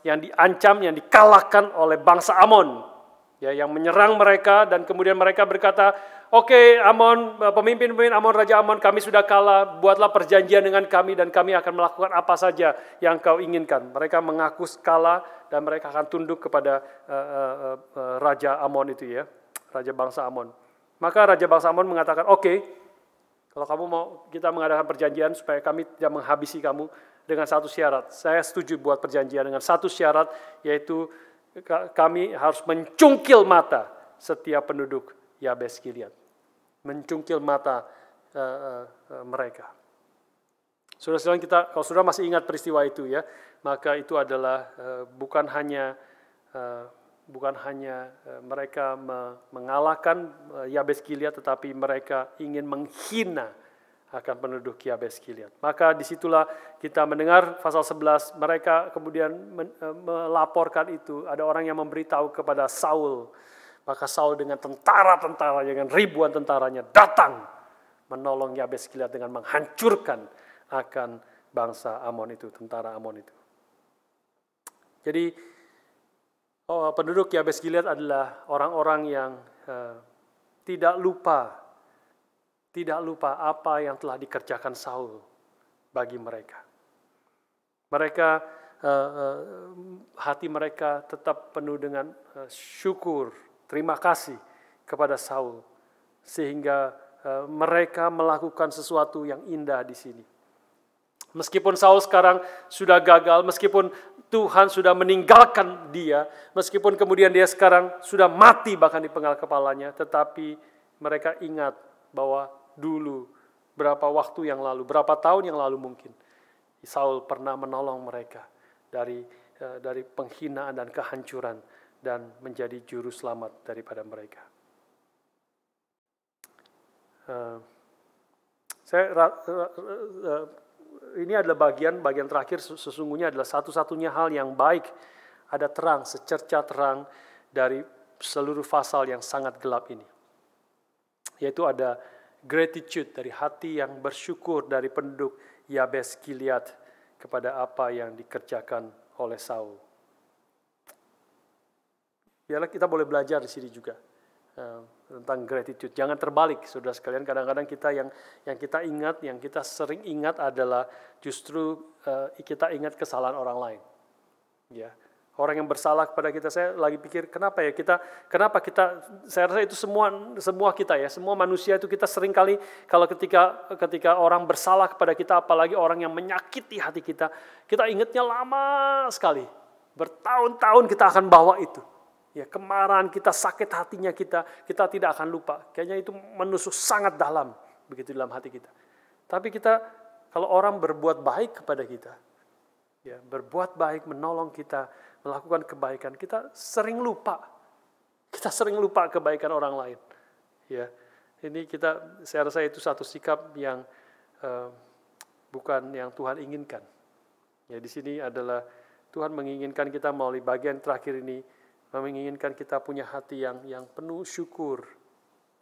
yang diancam, yang dikalahkan oleh bangsa Amon, ya, yang menyerang mereka, dan kemudian mereka berkata, "Oke, Amon, pemimpin Amon, Raja Amon, kami sudah kalah, buatlah perjanjian dengan kami dan kami akan melakukan apa saja yang kau inginkan." Mereka mengaku kalah dan mereka akan tunduk kepada Raja Amon itu, ya, Raja bangsa Amon. Maka Raja bangsa Amon mengatakan, "Oke, kalau kamu mau kita mengadakan perjanjian supaya kami tidak menghabisi kamu, dengan satu syarat. Saya setuju buat perjanjian dengan satu syarat, yaitu kami harus mencungkil mata setiap penduduk Yabes Gilead." Mencungkil mata mereka. Saudara-saudara, kalau saudara masih ingat peristiwa itu, ya, maka itu adalah bukan hanya mereka mengalahkan Yabes Gilead, tetapi mereka ingin menghina akan penduduk Yabes Gilead. Maka disitulah kita mendengar pasal 11, mereka kemudian melaporkan itu. Ada orang yang memberitahu kepada Saul. Maka Saul dengan tentara-tentara, dengan ribuan tentaranya datang menolong Yabes Gilead dengan menghancurkan akan bangsa Amon itu, tentara Amon itu. Jadi penduduk Yabes Gilead adalah orang-orang yang tidak lupa apa yang telah dikerjakan Saul bagi mereka. Mereka hati mereka tetap penuh dengan syukur, terima kasih kepada Saul, sehingga mereka melakukan sesuatu yang indah di sini. Meskipun Saul sekarang sudah gagal, meskipun Tuhan sudah meninggalkan dia, meskipun kemudian dia sekarang sudah mati bahkan di penggal kepalanya, tetapi mereka ingat bahwa dulu, berapa waktu yang lalu, berapa tahun yang lalu mungkin, Saul pernah menolong mereka dari penghinaan dan kehancuran dan menjadi juru selamat daripada mereka. Ini adalah bagian terakhir, sesungguhnya adalah satu-satunya hal yang baik, ada terang, secerca terang dari seluruh pasal yang sangat gelap ini. Yaitu ada gratitude, dari hati yang bersyukur dari penduduk Yabes Gilead kepada apa yang dikerjakan oleh Saul. Biarlah kita boleh belajar di sini juga tentang gratitude. Jangan terbalik, saudara sekalian. Kadang-kadang kita yang kita ingat, yang kita sering ingat adalah justru kita ingat kesalahan orang lain. Ya, orang yang bersalah kepada kita. Saya lagi pikir kenapa kita? Saya rasa itu semua kita ya, semua manusia itu kita sering kali kalau ketika orang bersalah kepada kita, apalagi orang yang menyakiti hati kita ingatnya lama sekali, bertahun-tahun kita akan bawa itu. Ya, kemarahan kita, sakit hatinya kita tidak akan lupa. Kayaknya itu menusuk sangat dalam, begitu dalam hati kita. Tapi kalau orang berbuat baik kepada kita, ya, berbuat baik, menolong kita, melakukan kebaikan, kita sering lupa. Kita sering lupa kebaikan orang lain. Ya, ini saya rasa itu satu sikap yang bukan yang Tuhan inginkan. Ya, di sini adalah Tuhan menginginkan kita melalui bagian terakhir ini, menginginkan kita punya hati yang penuh syukur,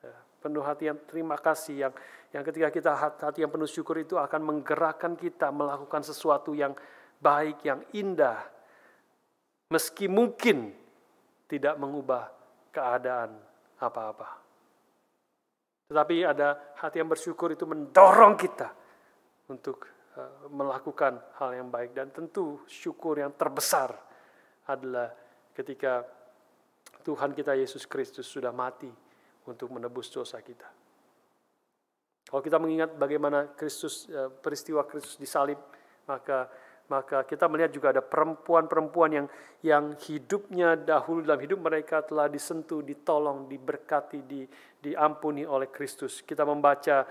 ya, penuh hati yang terima kasih, yang ketika kita hati yang penuh syukur itu akan menggerakkan kita melakukan sesuatu yang baik, yang indah, meski mungkin tidak mengubah keadaan apa-apa. Tetapi ada hati yang bersyukur itu mendorong kita untuk melakukan hal yang baik, dan tentu syukur yang terbesar adalah ketika Tuhan kita Yesus Kristus sudah mati untuk menebus dosa kita. Kalau kita mengingat bagaimana peristiwa Kristus disalib, maka kita melihat juga ada perempuan-perempuan yang hidupnya dahulu dalam hidup mereka telah disentuh, ditolong, diberkati, diampuni oleh Kristus. Kita membaca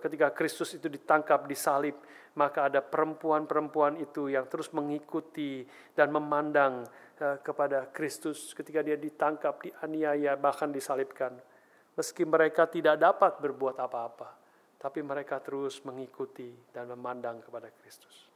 ketika Kristus itu ditangkap, disalib, maka ada perempuan-perempuan itu yang terus mengikuti dan memandang kepada Kristus ketika dia ditangkap, dianiaya, bahkan disalibkan. Meski mereka tidak dapat berbuat apa-apa, tapi mereka terus mengikuti dan memandang kepada Kristus.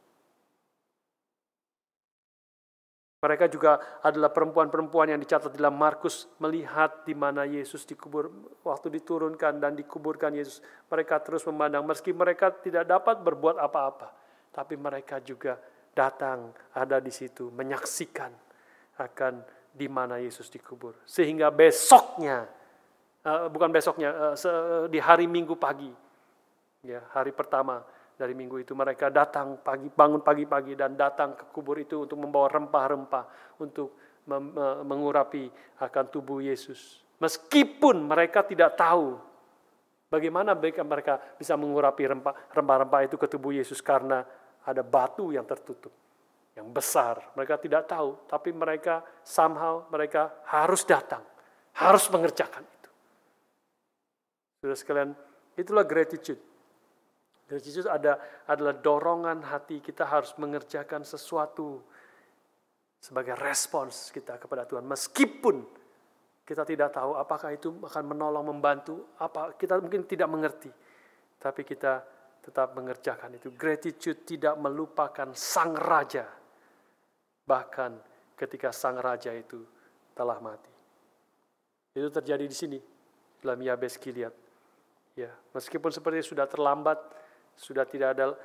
Mereka juga adalah perempuan-perempuan yang dicatat dalam Markus, melihat di mana Yesus dikubur, waktu diturunkan dan dikuburkan Yesus. Mereka terus memandang, meski mereka tidak dapat berbuat apa-apa, tapi mereka juga datang, ada di situ, menyaksikan akan di mana Yesus dikubur. Sehingga di hari Minggu pagi, ya, hari pertama dari minggu itu mereka bangun pagi-pagi dan datang ke kubur itu untuk membawa rempah-rempah untuk mengurapi akan tubuh Yesus. Meskipun mereka tidak tahu bagaimana mereka bisa mengurapi rempah-rempah itu ke tubuh Yesus karena ada batu yang tertutup, yang besar. Mereka tidak tahu, tapi mereka harus datang, harus mengerjakan itu. Saudara sekalian, itulah gratitude. Gratitude adalah dorongan hati kita harus mengerjakan sesuatu sebagai respons kita kepada Tuhan. Meskipun kita tidak tahu apakah itu akan menolong, membantu, kita mungkin tidak mengerti. Tapi kita tetap mengerjakan itu. Gratitude tidak melupakan sang raja. Bahkan ketika sang raja itu telah mati. Itu terjadi di sini, dalam Yabes Gilead. Ya, meskipun seperti sudah terlambat, sudah tidak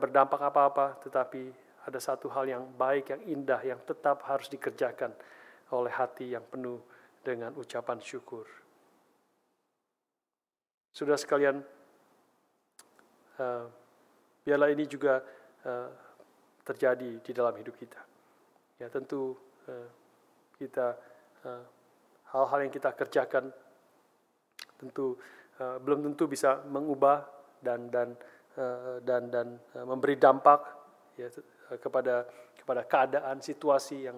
berdampak apa-apa, tetapi ada satu hal yang baik, yang indah, yang tetap harus dikerjakan oleh hati yang penuh dengan ucapan syukur. Saudara sekalian, biarlah ini juga terjadi di dalam hidup kita. Ya, tentu kita hal-hal yang kita kerjakan tentu belum tentu bisa mengubah dan memberi dampak ya, kepada keadaan situasi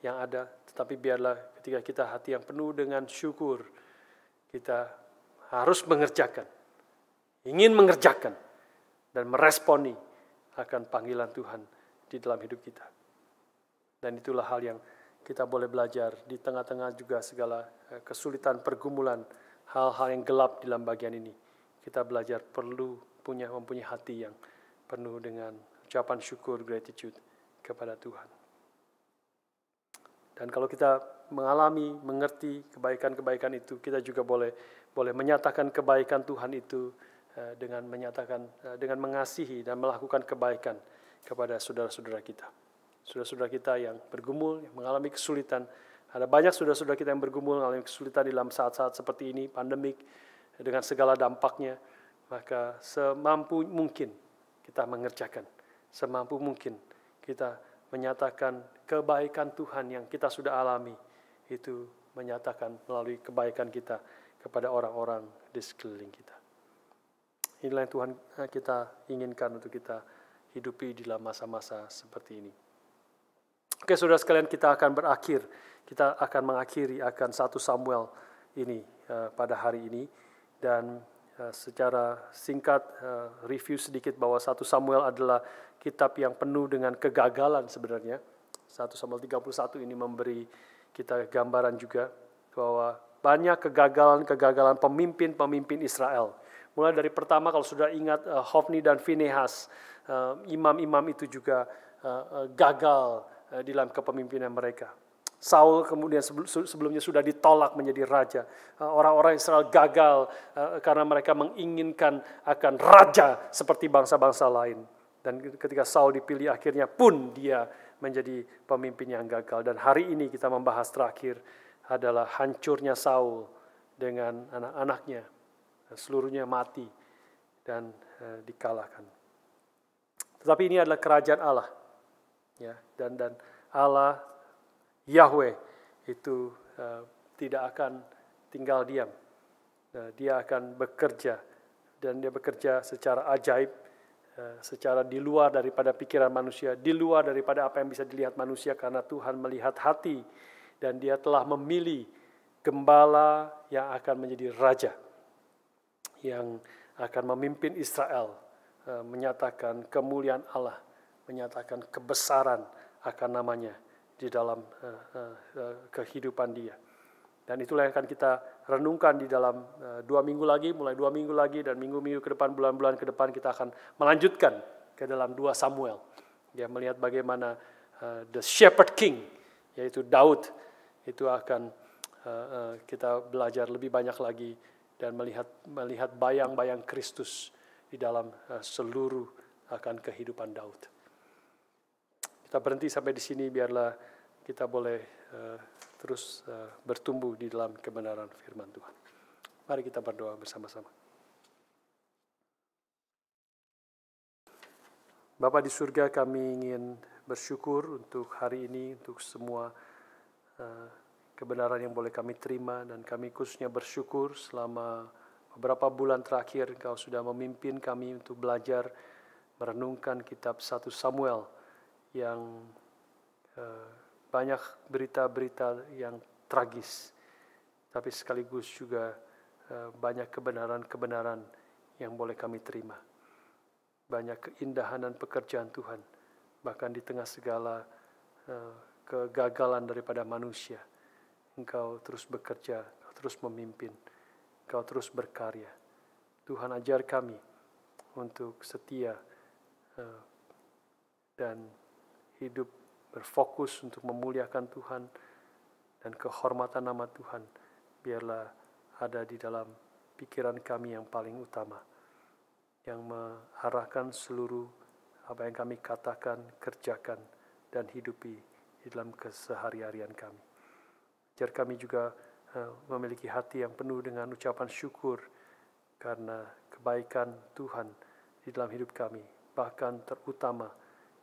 yang ada. Tetapi biarlah ketika kita hati yang penuh dengan syukur, kita harus mengerjakan, ingin mengerjakan dan meresponi akan panggilan Tuhan di dalam hidup kita. Dan itulah hal yang kita boleh belajar di tengah-tengah juga segala kesulitan, pergumulan, hal-hal yang gelap dalam bagian ini. Kita belajar perlu mempunyai hati yang penuh dengan ucapan syukur, gratitude kepada Tuhan. Dan kalau kita mengerti kebaikan-kebaikan itu, kita juga boleh menyatakan kebaikan Tuhan itu dengan mengasihi dan melakukan kebaikan kepada saudara-saudara kita. Saudara-saudara kita yang bergumul, yang mengalami kesulitan. Ada banyak saudara-saudara kita yang bergumul, mengalami kesulitan dalam saat-saat seperti ini, pandemik, dengan segala dampaknya. Maka semampu mungkin kita mengerjakan. Semampu mungkin kita menyatakan kebaikan Tuhan yang kita sudah alami. Itu menyatakan melalui kebaikan kita kepada orang-orang di sekeliling kita. Inilah yang Tuhan kita inginkan untuk kita hidupi di dalam masa-masa seperti ini. Oke, saudara sekalian, kita akan mengakhiri akan 1 Samuel ini pada hari ini. Dan secara singkat review sedikit bahwa 1 Samuel adalah kitab yang penuh dengan kegagalan sebenarnya. 1 Samuel 31 ini memberi kita gambaran juga bahwa banyak kegagalan pemimpin Israel. Mulai dari pertama, kalau sudah ingat, Hofni dan Finehas, imam-imam itu juga gagal di dalam kepemimpinan mereka. Saul kemudian sebelumnya sudah ditolak menjadi raja. Orang-orang Israel gagal karena mereka menginginkan akan raja seperti bangsa-bangsa lain. Dan ketika Saul dipilih, akhirnya pun dia menjadi pemimpin yang gagal. Dan hari ini kita membahas terakhir adalah hancurnya Saul dengan anak-anaknya. Seluruhnya mati dan dikalahkan. Tetapi ini adalah kerajaan Allah. Ya, dan Allah Yahweh itu tidak akan tinggal diam. Dia akan bekerja, dan dia bekerja secara ajaib, secara di luar daripada pikiran manusia, di luar daripada apa yang bisa dilihat manusia, karena Tuhan melihat hati dan dia telah memilih gembala yang akan menjadi raja, yang akan memimpin Israel, menyatakan kemuliaan Allah, menyatakan kebesaran akan namanya di dalam kehidupan dia. Dan itulah yang akan kita renungkan di dalam 2 minggu lagi, mulai 2 minggu lagi, dan minggu-minggu ke depan, bulan-bulan ke depan kita akan melanjutkan ke dalam 2 Samuel. Dia melihat bagaimana the shepherd king, yaitu Daud, itu akan kita belajar lebih banyak lagi dan melihat bayang-bayang Kristus di dalam seluruh akan kehidupan Daud. Kita berhenti sampai di sini, biarlah kita boleh terus bertumbuh di dalam kebenaran firman Tuhan. Mari kita berdoa bersama-sama. Bapa di surga, kami ingin bersyukur untuk hari ini, untuk semua kebenaran yang boleh kami terima, dan kami khususnya bersyukur selama beberapa bulan terakhir Engkau sudah memimpin kami untuk belajar merenungkan kitab 1 Samuel yang banyak berita-berita yang tragis, tapi sekaligus juga banyak kebenaran-kebenaran yang boleh kami terima. Banyak keindahan dan pekerjaan Tuhan, bahkan di tengah segala kegagalan daripada manusia. Engkau terus bekerja, Engkau terus memimpin, Engkau terus berkarya. Tuhan, ajar kami untuk setia dan hidup berfokus untuk memuliakan Tuhan, dan kehormatan nama Tuhan biarlah ada di dalam pikiran kami yang paling utama, yang mengarahkan seluruh apa yang kami katakan, kerjakan, dan hidupi di dalam kesehari-harian kami. Ajar kami juga memiliki hati yang penuh dengan ucapan syukur karena kebaikan Tuhan di dalam hidup kami, bahkan terutama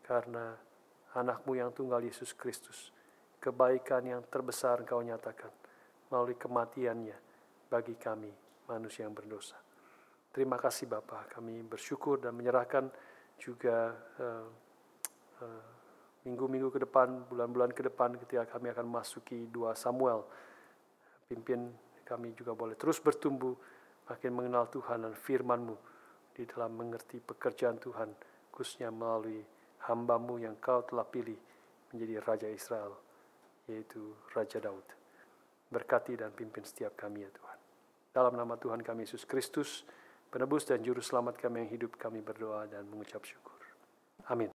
karena anak-Mu yang tunggal Yesus Kristus, kebaikan yang terbesar Engkau nyatakan melalui kematiannya bagi kami manusia yang berdosa. Terima kasih Bapa, kami bersyukur dan menyerahkan juga minggu-minggu ke depan, bulan-bulan ke depan ketika kami akan memasuki 2 Samuel. Pimpin kami juga boleh terus bertumbuh, makin mengenal Tuhan dan firman-Mu di dalam mengerti pekerjaan Tuhan, khususnya melalui hamba-Mu yang Kau telah pilih menjadi Raja Israel, yaitu Raja Daud. Berkati dan pimpin setiap kami ya Tuhan. Dalam nama Tuhan kami Yesus Kristus, Penebus dan Juru Selamat kami yang hidup, kami berdoa dan mengucap syukur. Amin.